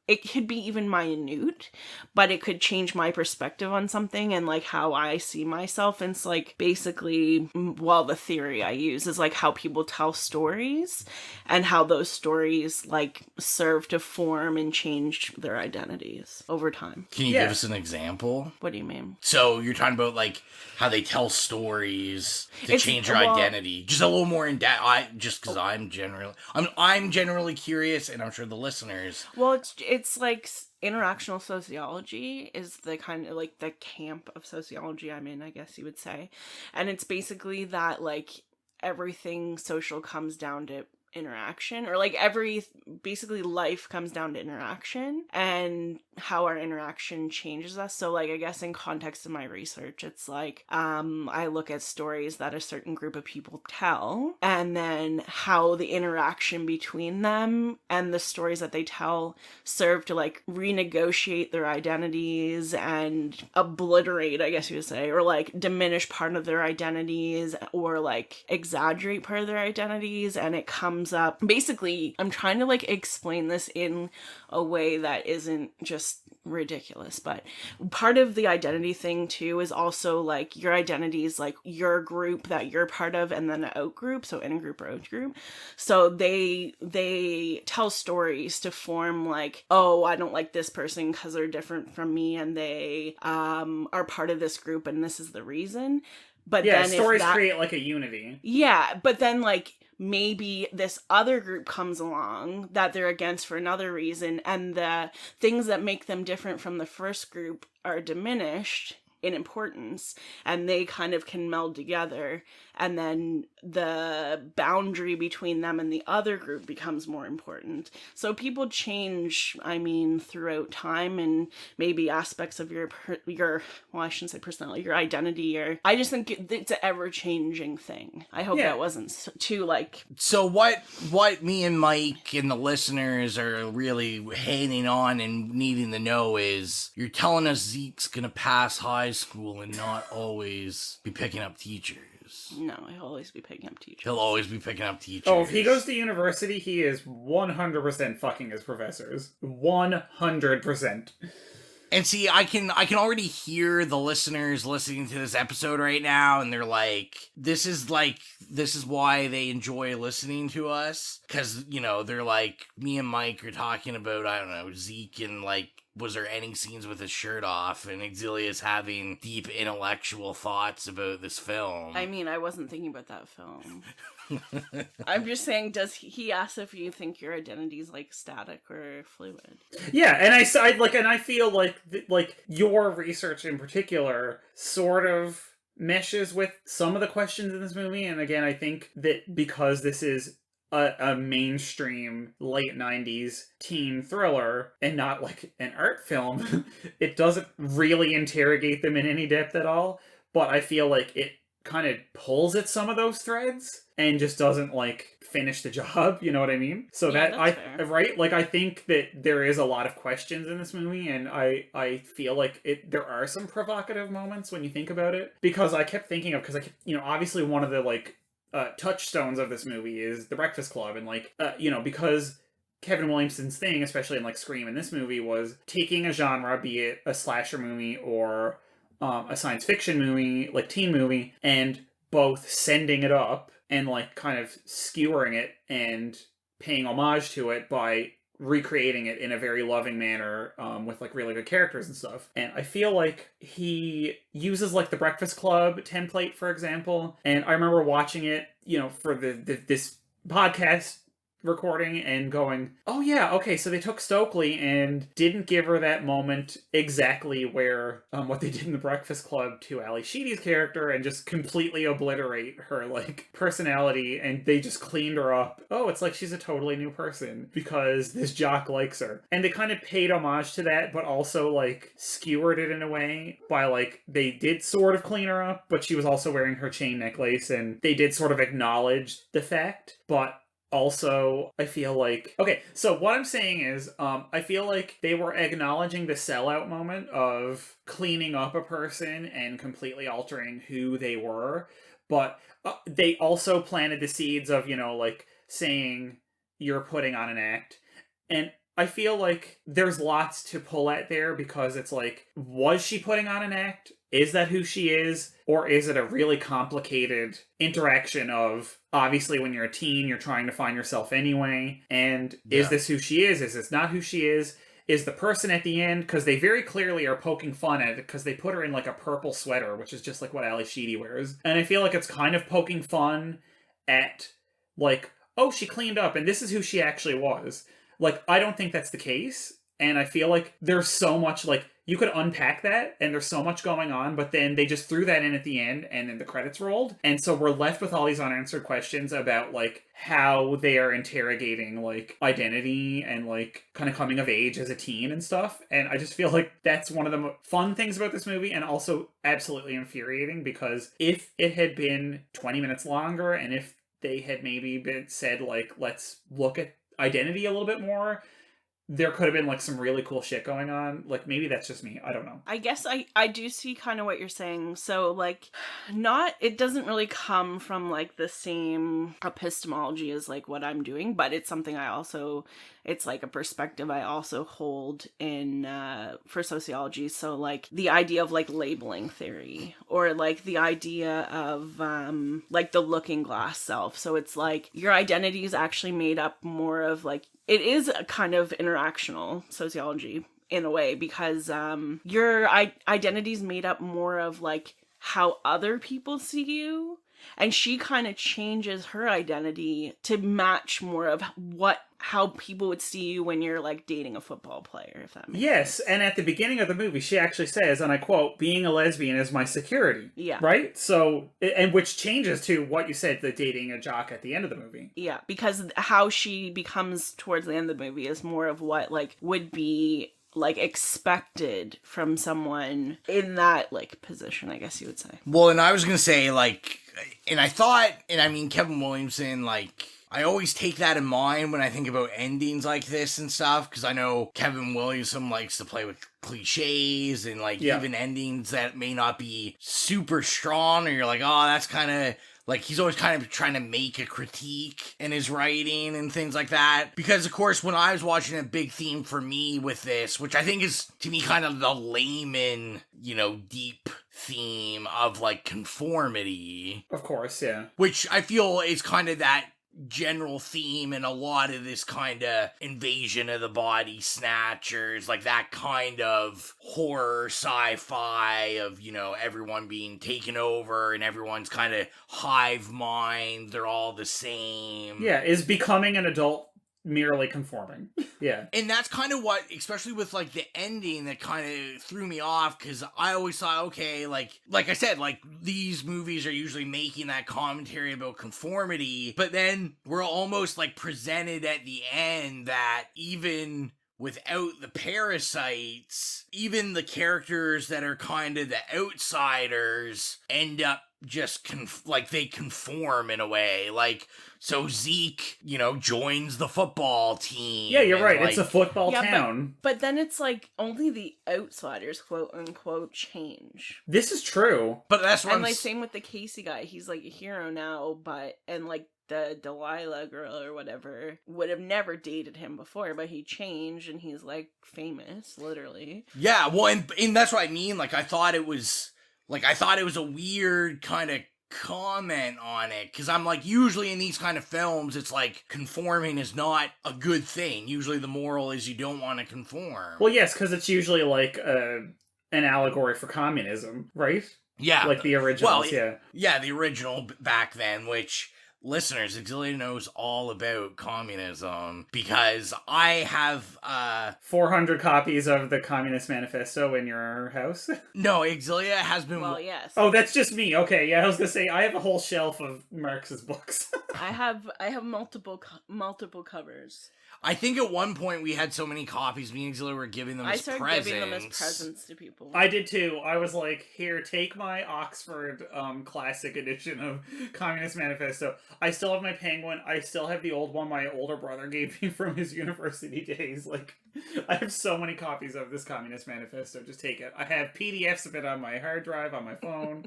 it could be even minute, but it could change my perspective on something and, like, how I see myself. And it's, like, basically, the theory I use is, like, how people tell stories and how those stories, like, serve to form and change their identities over time. Can you give us an example? What do you mean? So you're talking about, like, how they tell stories to change your identity. Just a little more in depth. Just because I'm generally curious, and I'm sure the listeners. Well, it's like interactional sociology is the kind of, like, the camp of sociology I'm in, I guess you would say. And it's basically that, like, everything social comes down to interaction, or, like, basically life comes down to interaction and how our interaction changes us. So, like, I guess in context of my research, it's like I look at stories that a certain group of people tell, and then how the interaction between them and the stories that they tell serve to, like, renegotiate their identities and obliterate, I guess you would say, or, like, diminish part of their identities, or, like, exaggerate part of their identities. And it comes up, basically, I'm trying to, like, explain this in a way that isn't just ridiculous, but part of the identity thing too is also, like, your identity is, like, your group that you're part of, and then an out group, so in group or out group. So they tell stories to form, like, oh, I don't like this person because they're different from me, and they are part of this group, and this is the reason. But then stories create, like, a unity. Yeah, but then, like, maybe this other group comes along that they're against for another reason, and the things that make them different from the first group are diminished in importance, and they kind of can meld together, and then the boundary between them and the other group becomes more important. So people change, I mean, throughout time, and maybe aspects of your well, I shouldn't say personality, your identity, or I just think it's an ever-changing thing. I hope that wasn't too, like... So what me and Mike and the listeners are really hanging on and needing to know is, you're telling us Zeke's gonna pass high school and not always be picking up teachers. No, he'll always be picking up teachers. He'll always be picking up teachers. Oh, if he goes to university, he is 100% fucking his professors. 100%. And see, I can already hear the listeners listening to this episode right now, and they're like, this is why they enjoy listening to us. Because, you know, they're like, me and Mike are talking about, I don't know, Zeke, and like, was there any scenes with his shirt off? And Xylia's having deep intellectual thoughts about this film. I mean, I wasn't thinking about that film. I'm just saying, he asks if you think your identity is like static or fluid. Yeah, and I feel like your research in particular sort of meshes with some of the questions in this movie. And again, I think that because this is a mainstream late 90s teen thriller and not like an art film, it doesn't really interrogate them in any depth at all. But I feel like it kind of pulls at some of those threads and just doesn't like finish the job, you know what I mean? So fair. Right? Like, I think that there is a lot of questions in this movie, and I feel like there are some provocative moments when you think about it, because I kept thinking of, because obviously one of the like touchstones of this movie is the Breakfast Club, and like because Kevin Williamson's thing, especially in like Scream in this movie, was taking a genre, be it a slasher movie or a science fiction movie, like teen movie, and both sending it up and like kind of skewering it and paying homage to it by recreating it in a very loving manner, with like really good characters and stuff. And I feel like he uses like the Breakfast Club template, for example. And I remember watching it, for this podcast recording and going, oh yeah, okay, so they took Stokely and didn't give her that moment exactly where what they did in the Breakfast Club to Ali Sheedy's character, and just completely obliterate her like personality, and they just cleaned her up. Oh, it's like she's a totally new person because this jock likes her. And they kind of paid homage to that, but also like skewered it in a way by like, they did sort of clean her up, but she was also wearing her chain necklace, and they did sort of acknowledge the fact. But also, I feel like... Okay, so what I'm saying is, I feel like they were acknowledging the sellout moment of cleaning up a person and completely altering who they were, but they also planted the seeds of, like, saying you're putting on an act. And I feel like there's lots to pull at there, because it's like, was she putting on an act? Is that who she is? Or is it a really complicated interaction of, obviously when you're a teen, you're trying to find yourself anyway, and is this who she is? Is this not who she is? Is the person at the end, because they very clearly are poking fun at it, because they put her in like a purple sweater, which is just like what Ali Sheedy wears. And I feel like it's kind of poking fun at, like, oh, she cleaned up, and this is who she actually was. Like, I don't think that's the case, and I feel like there's so much, like, you could unpack that, and there's so much going on, but then they just threw that in at the end, and then the credits rolled, and so we're left with all these unanswered questions about, like, how they are interrogating, like, identity and, like, kind of coming of age as a teen and stuff, and I just feel like that's one of the fun things about this movie, and also absolutely infuriating, because if it had been 20 minutes longer, and if they had maybe said, like, let's look at identity a little bit more, there could have been like some really cool shit going on. Like, maybe that's just me, I don't know. I guess I do see kind of what you're saying. So like, it doesn't really come from like the same epistemology as like what I'm doing, but it's something it's like a perspective I also hold in for sociology. So like the idea of like labeling theory, or like the idea of like the looking glass self. So it's like your identity is actually made up more of like, it is a kind of interactional sociology in a way, because your identity is made up more of like how other people see you And she kind of changes her identity to match more of how people would see you when you're like dating a football player, if that makes sense. And at the beginning of the movie, she actually says, and I quote, "Being a lesbian is my security." Yeah. Right? So, and which changes to what you said, the dating a jock at the end of the movie. Yeah, because how she becomes towards the end of the movie is more of what like would be like expected from someone in that like position, I guess you would say. Well, and I was gonna say like, and I thought, and I mean Kevin Williamson, like, I always take that in mind when I think about endings like this and stuff, because I know Kevin Williamson likes to play with cliches and like even endings that may not be super strong, or you're like, oh, that's kind of like, he's always kind of trying to make a critique in his writing and things like that. Because, of course, when I was watching, a big theme for me with this, which I think is, to me, kind of the layman, you know, deep theme of, like, conformity. Of course, yeah. Which I feel is kind of that general theme in a lot of this kind of invasion of the body snatchers, like that kind of horror sci-fi of, you know, everyone being taken over and everyone's kind of hive mind, they're all the same. Yeah, is becoming an adult merely conforming. Yeah. And that's kind of what, especially with like the ending, that kind of threw me off, because I always thought, okay, like I said, like these movies are usually making that commentary about conformity, but then we're almost like presented at the end that even without the parasites, even the characters that are kind of the outsiders end up just they conform in a way. Like, so Zeke, you know, joins the football team. Yeah, you're right. Like, it's a football town. But then it's like only the outsiders, quote unquote, change. This is true. But that's what and like same with the Casey guy. He's like a hero now, and like the Delilah girl or whatever would have never dated him before, but he changed and he's like famous, literally. Yeah, well, and that's what I mean. Like, I thought it was a weird kind of comment on it, because I'm like, usually in these kind of films, it's like conforming is not a good thing. Usually the moral is you don't want to conform. Well, yes, because it's usually like an allegory for communism, right? Yeah. Like the originals, Yeah, the original back then, which... Listeners, Xylia knows all about communism, because I have 400 copies of the Communist Manifesto in your house. No, Xylia has been. Well, yes. Oh, that's just me. Okay, yeah, I was gonna say I have a whole shelf of Marx's books. I have multiple covers. I think at one point we had so many copies, me and Xylia were giving them as presents. I started giving them as presents to people. I did too. I was like, here, take my Oxford classic edition of Communist Manifesto. I still have my Penguin. I still have the old one my older brother gave me from his university days. Like, I have so many copies of this Communist Manifesto. Just take it. I have PDFs of it on my hard drive, on my phone.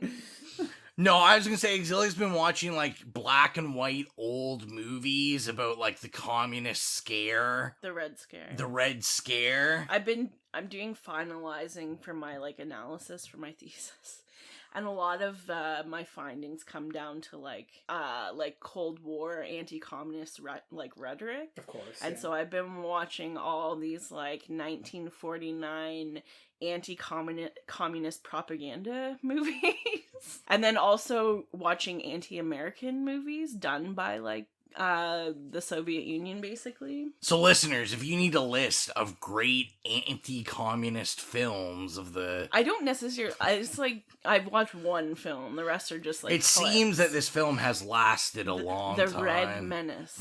No, I was gonna say, Xylia's been watching, like, black and white old movies about, like, the communist scare. The Red Scare. The Red Scare. I'm doing finalizing for my, like, analysis for my thesis. And a lot of my findings come down to, like Cold War anti-communist, rhetoric. Of course. And so I've been watching all these, like, 1949 anti-communist propaganda movies. And then also watching anti-American movies done by, like, the Soviet Union, basically. So listeners, if you need a list of great anti-communist films of the... I don't necessarily... It's like, I've watched one film. The rest are just like It clips. seems that this film has lasted a long time. The Red Menace.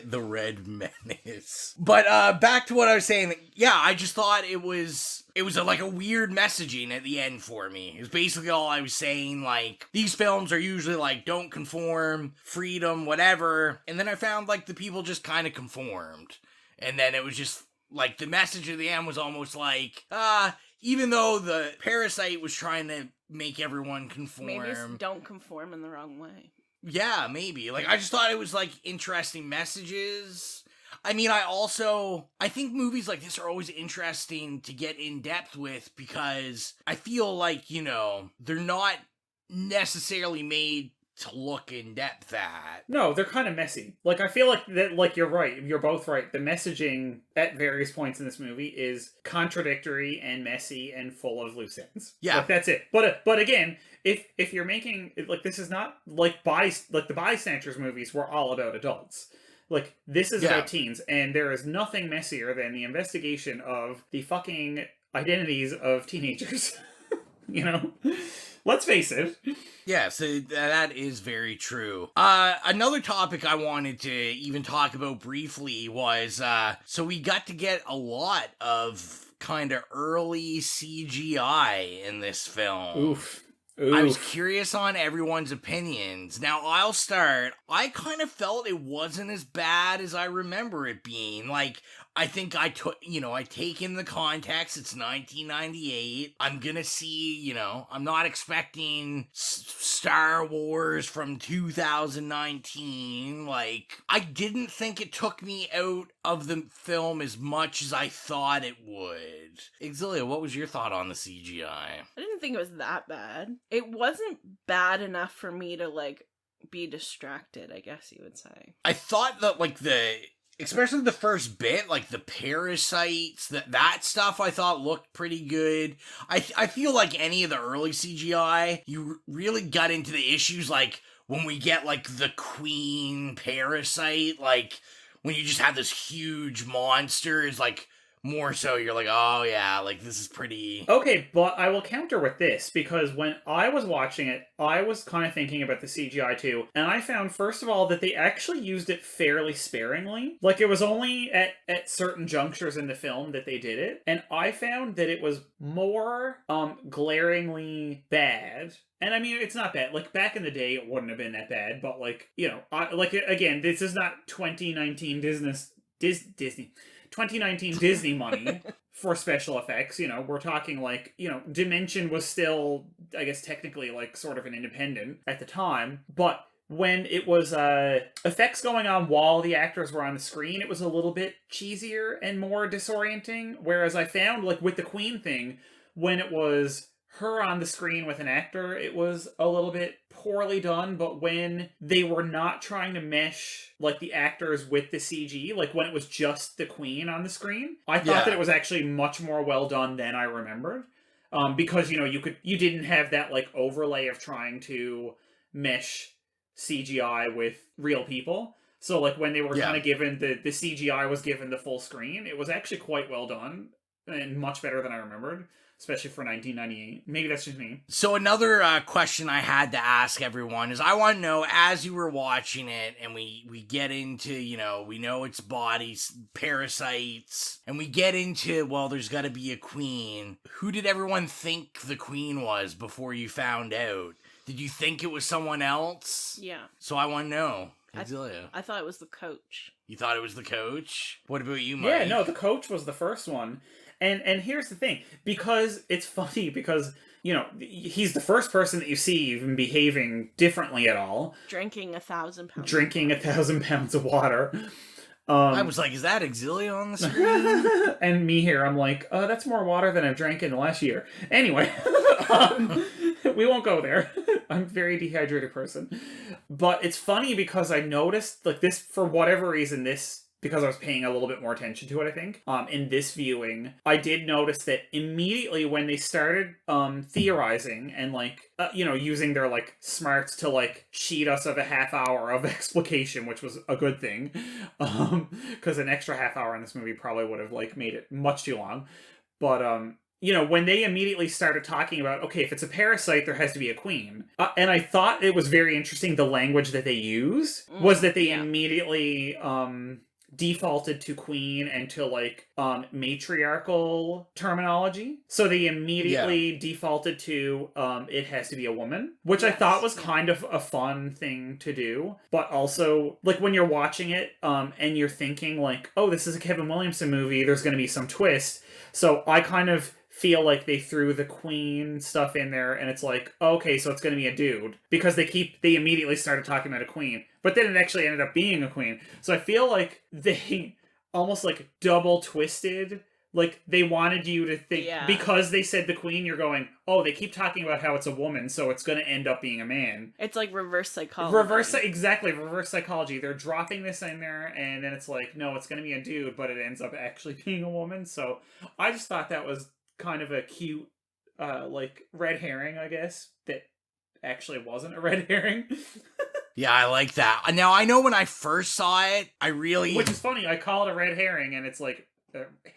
The Red Menace. But back to what I was saying. Yeah, I just thought it was like a weird messaging at the end for me. It's basically all I was saying. Like, these films are usually like, don't conform, freedom, whatever. And then I found like the people just kind of conformed. And then it was just like the message at the end was almost like, even though the parasite was trying to make everyone conform. Maybe don't conform in the wrong way. Yeah, maybe. Like, I just thought it was like interesting messages. I mean, I think movies like this are always interesting to get in depth with, because I feel like, you know, they're not necessarily made to look in depth at. No, they're kind of messy. Like, I feel like that, like, you're right. You're both right. The messaging at various points in this movie is contradictory and messy and full of loose ends. Yeah. Like, that's it. But again, if you're making, like, this is not like the Bystanders movies were all about adults. Like, this is about teens, and there is nothing messier than the investigation of the fucking identities of teenagers. You know? Let's face it. Yeah, so that is very true. Another topic I wanted to even talk about briefly was, so we got to get a lot of kind of early CGI in this film. Oof. I was curious on everyone's opinions. Now, I'll start. I kind of felt it wasn't as bad as I remember it being. Like, I think I take in the context, it's 1998. I'm gonna see, I'm not expecting Star Wars from 2019. Like, I didn't think it took me out of the film as much as I thought it would. Xylia, what was your thought on the CGI? I didn't think it was that bad. It wasn't bad enough for me to, like, be distracted, I guess you would say. I thought that, like, especially the first bit, like the parasites, that stuff I thought looked pretty good. I feel like any of the early CGI, you really got into the issues, like when we get like the queen parasite, like when you just have this huge monster, is like more so you're like, oh yeah, like this is pretty... Okay, but I will counter with this, because when I was watching it, I was kind of thinking about the CGI too, and I found, first of all, that they actually used it fairly sparingly. Like, it was only at certain junctures in the film that they did it, and I found that it was more glaringly bad. And I mean, it's not bad. Like, back in the day, it wouldn't have been that bad, but like, again, this is not 2019 Disney 2019 Disney money for special effects. We're talking like, Dimension was still, I guess, technically like sort of an independent at the time, but when it was effects going on while the actors were on the screen, it was a little bit cheesier and more disorienting. Whereas I found, like, with the Queen thing, when it was her on the screen with an actor, it was a little bit poorly done. But when they were not trying to mesh, like, the actors with the CG, like when it was just the Queen on the screen, I thought that it was actually much more well done than I remembered. Because, you didn't have that, like, overlay of trying to mesh CGI with real people. So, like, when they were kind of given the CGI was given the full screen, it was actually quite well done and much better than I remembered. Especially for 1998. Maybe that's just me. So another question I had to ask everyone is, I want to know, as you were watching it, and we get into, we know it's bodies, parasites, and we get into, well, there's got to be a queen. Who did everyone think the queen was before you found out? Did you think it was someone else? Yeah. So I want to know. Xylia. I thought it was the coach. You thought it was the coach? What about you, Mike? Yeah, no, the coach was the first one. And here's the thing, because it's funny, because, he's the first person that you see even behaving differently at all. Drinking 1,000 pounds. Drinking 1,000 pounds of water. I was like, is that Xylia on the screen? And me here, I'm like, that's more water than I've drank in the last year. Anyway, we won't go there. I'm a very dehydrated person. But it's funny because I noticed, like, this, for whatever reason, because I was paying a little bit more attention to it, I think, in this viewing, I did notice that immediately when they started theorizing and, like, using their, like, smarts to, like, cheat us of a half hour of explication, which was a good thing, because an extra half hour in this movie probably would have, like, made it much too long. But, when they immediately started talking about, okay, if it's a parasite, there has to be a queen. And I thought it was very interesting, the language that they used was that they immediately... defaulted to queen and to, like, matriarchal terminology. So they immediately defaulted to it has to be a woman, which I thought was kind of a fun thing to do. But also, like, when you're watching it and you're thinking, like, oh, this is a Kevin Williamson movie, there's going to be some twist. So I kind of feel like they threw the queen stuff in there, and it's like, okay, so it's going to be a dude, because they immediately started talking about a queen, but then it actually ended up being a queen. So I feel like they almost, like, double twisted Like, they wanted you to think, Yeah. because they said the queen, you're going, oh, they keep talking about how it's a woman, so it's going to end up being a man. It's like reverse psychology. Reverse psychology. They're dropping this in there, and then it's like, no, it's going to be a dude, but it ends up actually being a woman. So I just thought that was kind of a cute, like, red herring, I guess, that actually wasn't a red herring. Yeah, I like that. Now, I know when I first saw it, Which is funny, I call it a red herring, and it's like,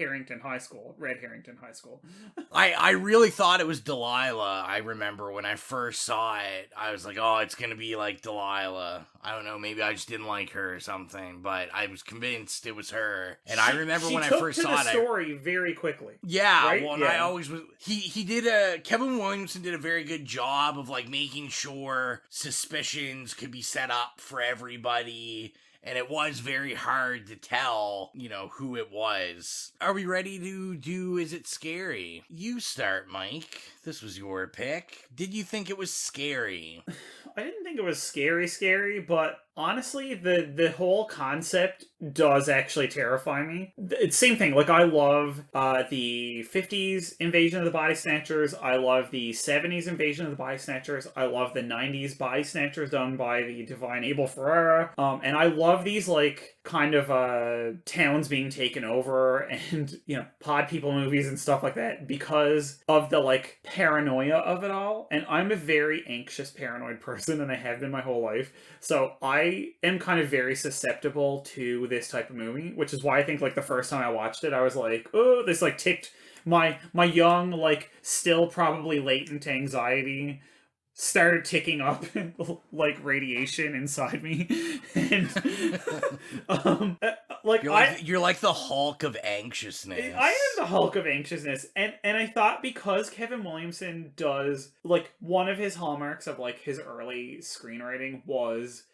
Harrington High School. Red Harrington High School. I really thought it was Delilah. I remember when I first saw it, I was like, oh, it's gonna be like Delilah. I don't know, maybe I just didn't like her or something, but I was convinced it was her. And I remember when I first saw it, the story very quickly. Yeah, right? well, and I always was. Kevin Williamson did a very good job of like making sure suspicions could be set up for everybody. And it was very hard to tell, who it was. Are we ready to do Is It Scary? You start, Mike. This was your pick. Did you think it was scary? I didn't think it was scary, but honestly, the whole concept does actually terrify me. It's same thing. Like, I love the 50s Invasion of the Body Snatchers. I love the 70s Invasion of the Body Snatchers. I love the 90s Body Snatchers done by the divine Abel Ferrara. And I love these, like, kind of towns being taken over and, pod people movies and stuff like that because of the, like, paranoia of it all. And I'm a very anxious, paranoid person, and I have been my whole life. So I am kind of very susceptible to this type of movie, which is why I think, like, the first time I watched it, I was like, oh, this, like, ticked my young, like, still probably latent anxiety started ticking up like radiation inside me. And you're like the Hulk of anxiousness. I am the Hulk of anxiousness. And I thought because Kevin Williamson does, like, one of his hallmarks of, like, his early screenwriting was,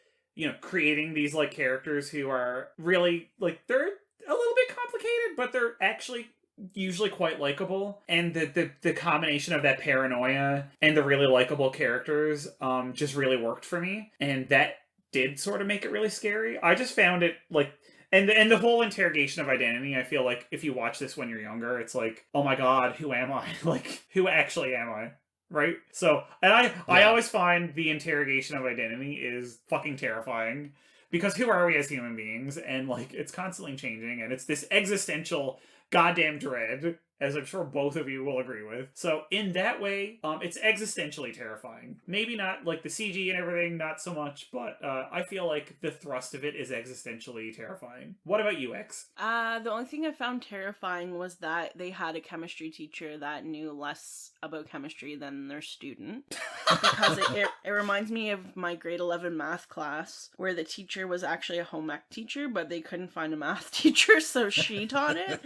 creating these, like, characters who are really, like, they're a little bit complicated, but they're actually usually quite likable, and the combination of that paranoia and the really likable characters just really worked for me, and that did sort of make it really scary. I just found it like, and the whole interrogation of identity, I feel like if you watch this when you're younger, it's like, oh my god, who am I? Like, who actually am I? Right? So, and I always find the interrogation of identity is fucking terrifying, because who are we as human beings? And, like, it's constantly changing, and it's this existential goddamn dread, as I'm sure both of you will agree with. So in that way, it's existentially terrifying. Maybe not like the CG and everything, not so much, but I feel like the thrust of it is existentially terrifying. What about you, X? The only thing I found terrifying was that they had a chemistry teacher that knew less about chemistry than their student. Because it reminds me of my grade 11 math class, where the teacher was actually a home ec teacher, but they couldn't find a math teacher, so she taught it.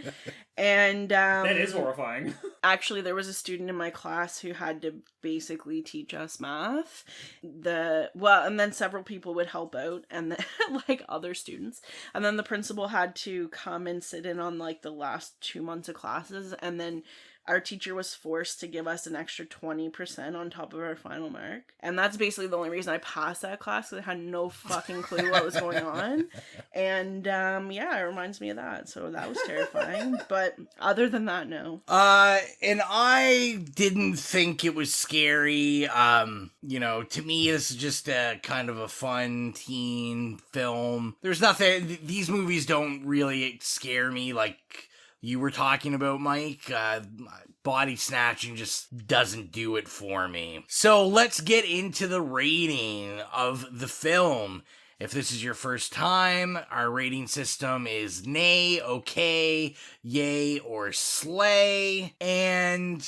And that is horrifying. Actually, there was a student in my class who had to basically teach us math. And then several people would help out, and then, like, other students. And then the principal had to come and sit in on, like, the last 2 months of classes, and then our teacher was forced to give us an extra 20% on top of our final mark. And that's basically the only reason I passed that class, because I had no fucking clue what was going on. And, yeah, it reminds me of that. So that was terrifying. But other than that, no. And I didn't think it was scary. To me, this is just a kind of a fun teen film. There's nothing, these movies don't really scare me like you were talking about, Mike. Body snatching just doesn't do it for me. So let's get into the rating of the film. If this is your first time, our rating system is nay, okay, yay, or slay. And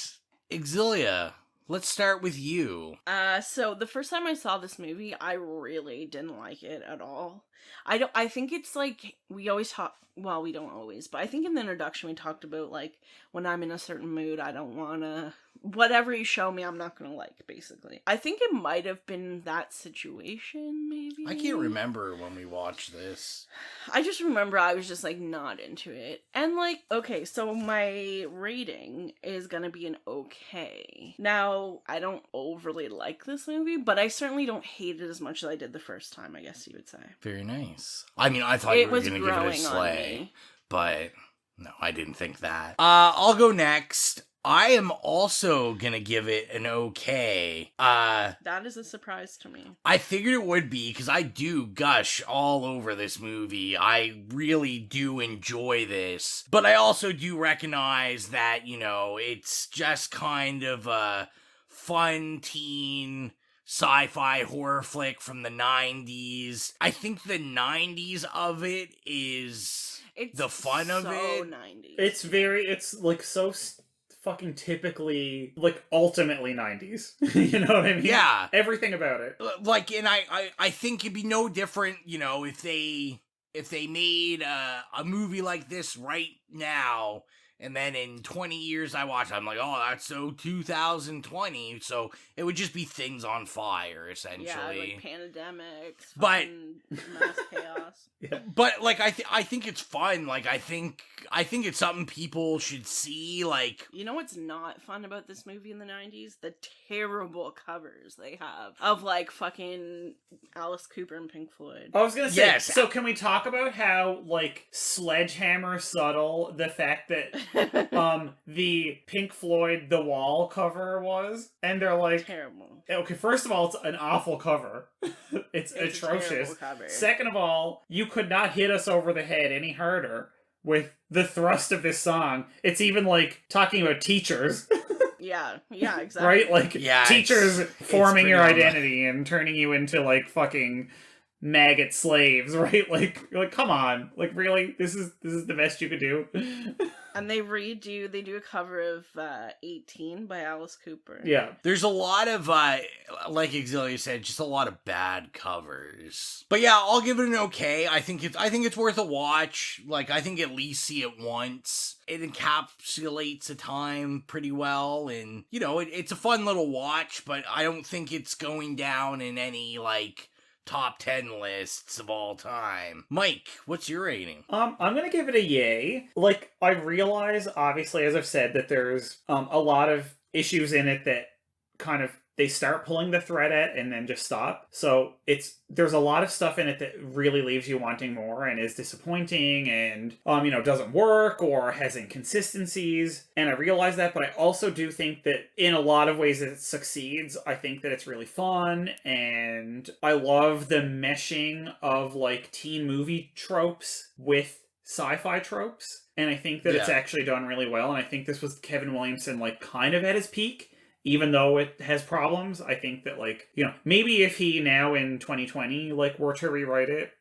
Xylia, let's start with you. So the first time I saw this movie, I really didn't like it at all. I think it's like, we always talk, well, we don't always, but I think in the introduction we talked about, like, when I'm in a certain mood, I don't want to, whatever you show me, I'm not going to like, basically. I think it might have been that situation, maybe. I can't remember when we watched this. I just remember I was just, like, not into it. And, like, okay, so my rating is going to be an okay. Now, I don't overly like this movie, but I certainly don't hate it as much as I did the first time, I guess you would say. Very nice. I mean, I thought you were going to give it a slay, but No, I didn't think that. I'll go next. I am also gonna give it an okay. That is a surprise to me. I figured it would be, because I do gush all over this movie. I really do enjoy this. But I also do recognize that, you know, it's just kind of a fun teen sci-fi horror flick from the 90s. I think the 90s of it is the fun of it. 90s. It's like so fucking typically, like, ultimately 90s. You know what I mean? Yeah. Everything about it. Like, and I think it'd be no different, you know, if they made a movie like this right now, and then in 20 years I watch it, I'm like, oh, that's so 2020. So it would just be things on fire, essentially. Yeah, like pandemics, but mass chaos. Yeah. But like I think it's fun. Like I think it's something people should see. Like, you know what's not fun about this movie in the 90s? The terrible covers they have of like fucking Alice Cooper and Pink Floyd. I was gonna say, yes. So can we talk about how like sledgehammer subtle the fact that the Pink Floyd The Wall cover was, and they're like, terrible. Okay, first of all, it's an awful cover. It's atrocious. Second of all, you could not hit us over the head any harder with the thrust of this song. It's even like talking about teachers. Yeah, exactly. Right? Like, teachers forming your pretty identity and turning you into like fucking maggot slaves, right? Like come on. Like, really? This is the best you could do? And they do a cover of 18 by Alice Cooper. Yeah. There's a lot of, like Xylia said, just a lot of bad covers. But yeah, I'll give it an okay. I think it's worth a watch. Like, I think at least see it once. It encapsulates a time pretty well, and, you know, it's a fun little watch, but I don't think it's going down in any, like, top 10 lists of all time. Mike, what's your rating? I'm gonna give it a yay. Like, I realize, obviously, as I've said, that there's a lot of issues in it that kind of they start pulling the thread at and then just stop. So there's a lot of stuff in it that really leaves you wanting more and is disappointing and, you know, doesn't work or has inconsistencies. And I realize that, but I also do think that in a lot of ways it succeeds. I think that it's really fun, and I love the meshing of like teen movie tropes with sci-fi tropes. And I think that it's actually done really well. And I think this was Kevin Williamson like kind of at his peak. Even though it has problems, I think that, like, you know, maybe if he now in 2020, like, were to rewrite it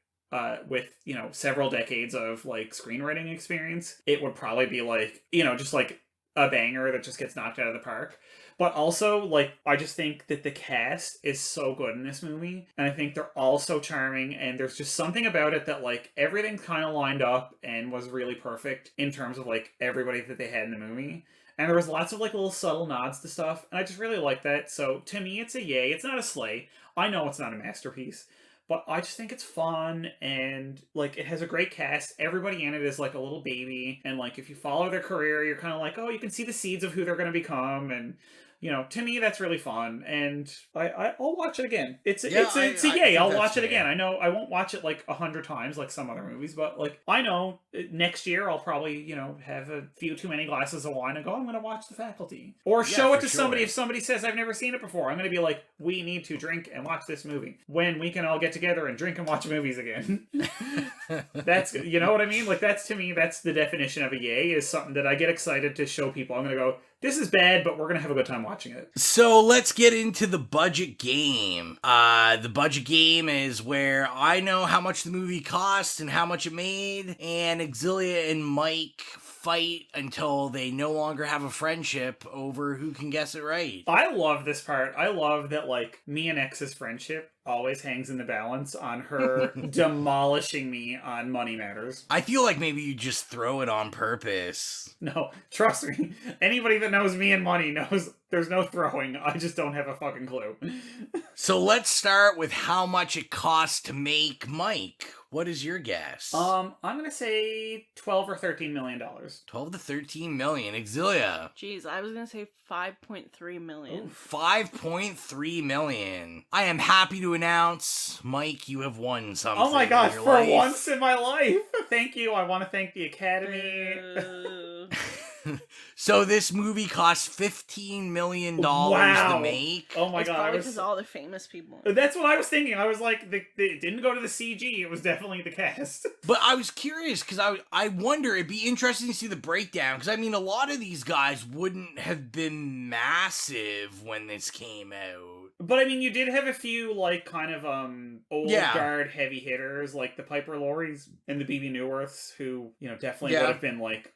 with, you know, several decades of, like, screenwriting experience, it would probably be, like, you know, just, like, a banger that just gets knocked out of the park. But also, like, I just think that the cast is so good in this movie, and I think they're all so charming, and there's just something about it that, like, everything's kind of lined up and was really perfect in terms of, like, everybody that they had in the movie. And there was lots of, like, little subtle nods to stuff, and I just really like that. So, to me, it's a yay. It's not a slay. I know it's not a masterpiece, but I just think it's fun, and, like, it has a great cast. Everybody in it is, like, a little baby, and, like, if you follow their career, you're kind of like, oh, you can see the seeds of who they're going to become, and, you know, to me, that's really fun, and I'll watch it again. It's a yay. I'll watch it again. I know I won't watch it, like, 100 times, like some other movies, but, like, I know next year I'll probably, you know, have a few too many glasses of wine and go, I'm going to watch The Faculty. Or show it to somebody if somebody says I've never seen it before. I'm going to be like, we need to drink and watch this movie. When we can all get together and drink and watch movies again. That's, you know what I mean? Like, that's, to me, that's the definition of a yay, is something that I get excited to show people. I'm going to go, this is bad, but we're going to have a good time watching it. So let's get into the budget game. The budget game is where I know how much the movie cost and how much it made, and Xylia and Mike fight until they no longer have a friendship over who can guess it right. I love this part. I love that, like, me and X's friendship always hangs in the balance on her demolishing me on money matters. I feel like maybe you just throw it on purpose. No, trust me. Anybody that knows me and money knows there's no throwing. I just don't have a fucking clue. So let's start with how much it cost to make. Mike, what is your guess? I'm gonna say $12 or $13 million. 12 to 13 million. Xylia. Jeez, I was gonna say 5.3 million. 5.3 million. I am happy to announce, Mike, you have won something. Oh my gosh, in your for life. once in my life. Thank you. I want to thank the Academy. So this movie cost $15 million Wow. to make. Oh my It's god. probably because all the famous people. That's what I was thinking. I was like, it didn't go to the CG. It was definitely the cast. But I was curious because I wonder, it'd be interesting to see the breakdown. Because I mean, a lot of these guys wouldn't have been massive when this came out. But I mean, you did have a few like kind of old guard heavy hitters like the Piper Lauries and the BB Newirths, who definitely would have been like,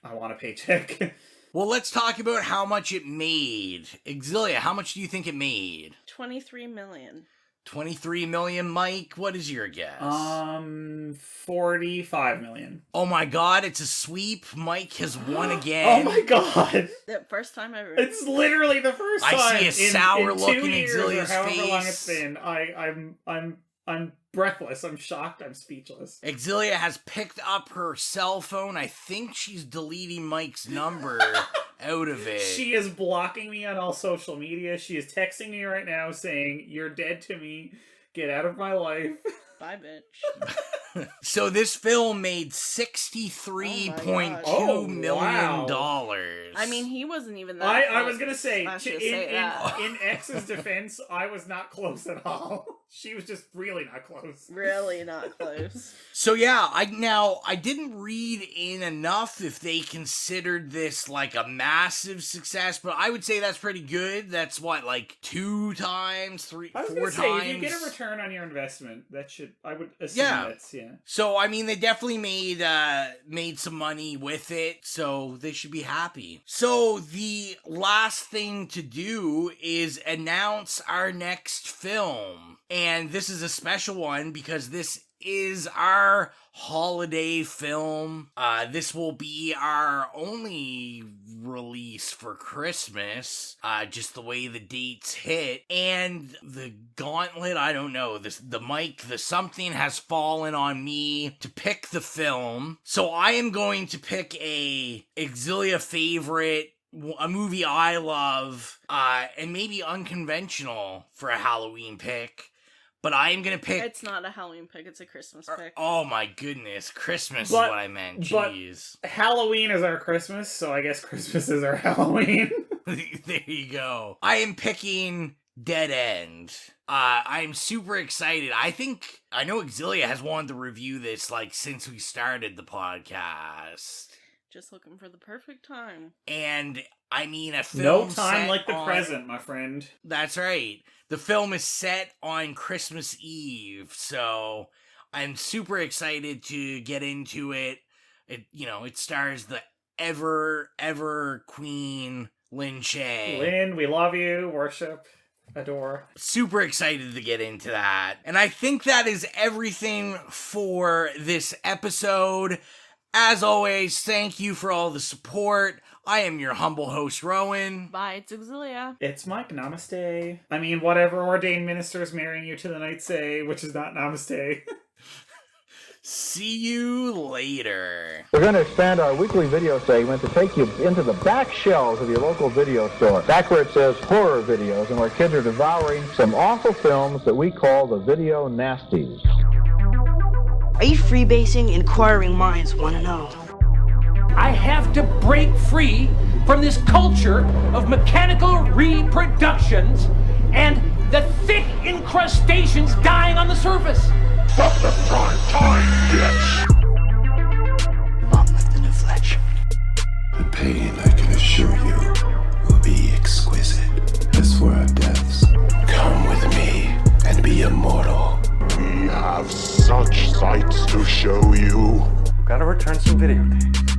I want a paycheck. Well, let's talk about how much it made. Xylia, how much do you think it made? 23 million. 23 million, Mike? What is your guess? 45 million. Oh my god, it's a sweep. Mike has won again. Oh my god. The first time ever. It's literally the first time. I see a sour look in 2 years Xylia's or however face. long it's been. I'm breathless. I'm shocked. I'm speechless. Xylia has picked up her cell phone. I think she's deleting Mike's number out of it. She is blocking me on all social media. She is texting me right now saying, "You're dead to me. Get out of my life." Bye, bitch. So this film made $63.2 million. I mean, he wasn't even that I was going to say, that. in X's defense, I was not close at all. She was just really not close. Really not close. So yeah, I didn't read in enough if they considered this like a massive success, but I would say that's pretty good. That's what, like 2 times, 3, 4 times. Say, if you get a return on your investment, that should, I would assume that's, So, I mean, they definitely made some money with it, so they should be happy. So, the last thing to do is announce our next film. And this is a special one because this is our holiday film. This will be our only release for Christmas, just the way the dates hit. And the gauntlet, I don't know, the something has fallen on me to pick the film. So I am going to pick a Xylia favorite, a movie I love, and maybe unconventional for a Halloween pick. But I am going to pick... It's not a Halloween pick, it's a Christmas pick. Oh my goodness, Christmas is what I meant, jeez. But Halloween is our Christmas, so I guess Christmas is our Halloween. There you go. I am picking Dead End. I'm super excited. I know Xylia has wanted to review this, like, since we started the podcast. Just looking for the perfect time. And, I mean, a film no time like the present, my friend. That's right. The film is set on Christmas Eve, so I'm super excited to get into it. It stars the ever Queen Lin Shaye. Lin, we love you, worship, adore. Super excited to get into that. And I think that is everything for this episode. As always, thank you for all the support. I am your humble host, Rowan. Bye, it's Xylia. It's Mike, namaste. I mean, whatever ordained ministers marrying you to the night say, which is not namaste. See you later. We're going to expand our weekly video segment to take you into the back shelves of your local video store. Back where it says horror videos and where kids are devouring some awful films that we call the video nasties. Are you freebasing? Inquiring minds want to know. I have to break free from this culture of mechanical reproductions and the thick incrustations dying on the surface. Stop the prime time, bitch! Long live the new Fletch. The pain, I can assure you, will be exquisite. As for our deaths, come with me and be immortal. We have such sights to show you. We've got to return some videotapes.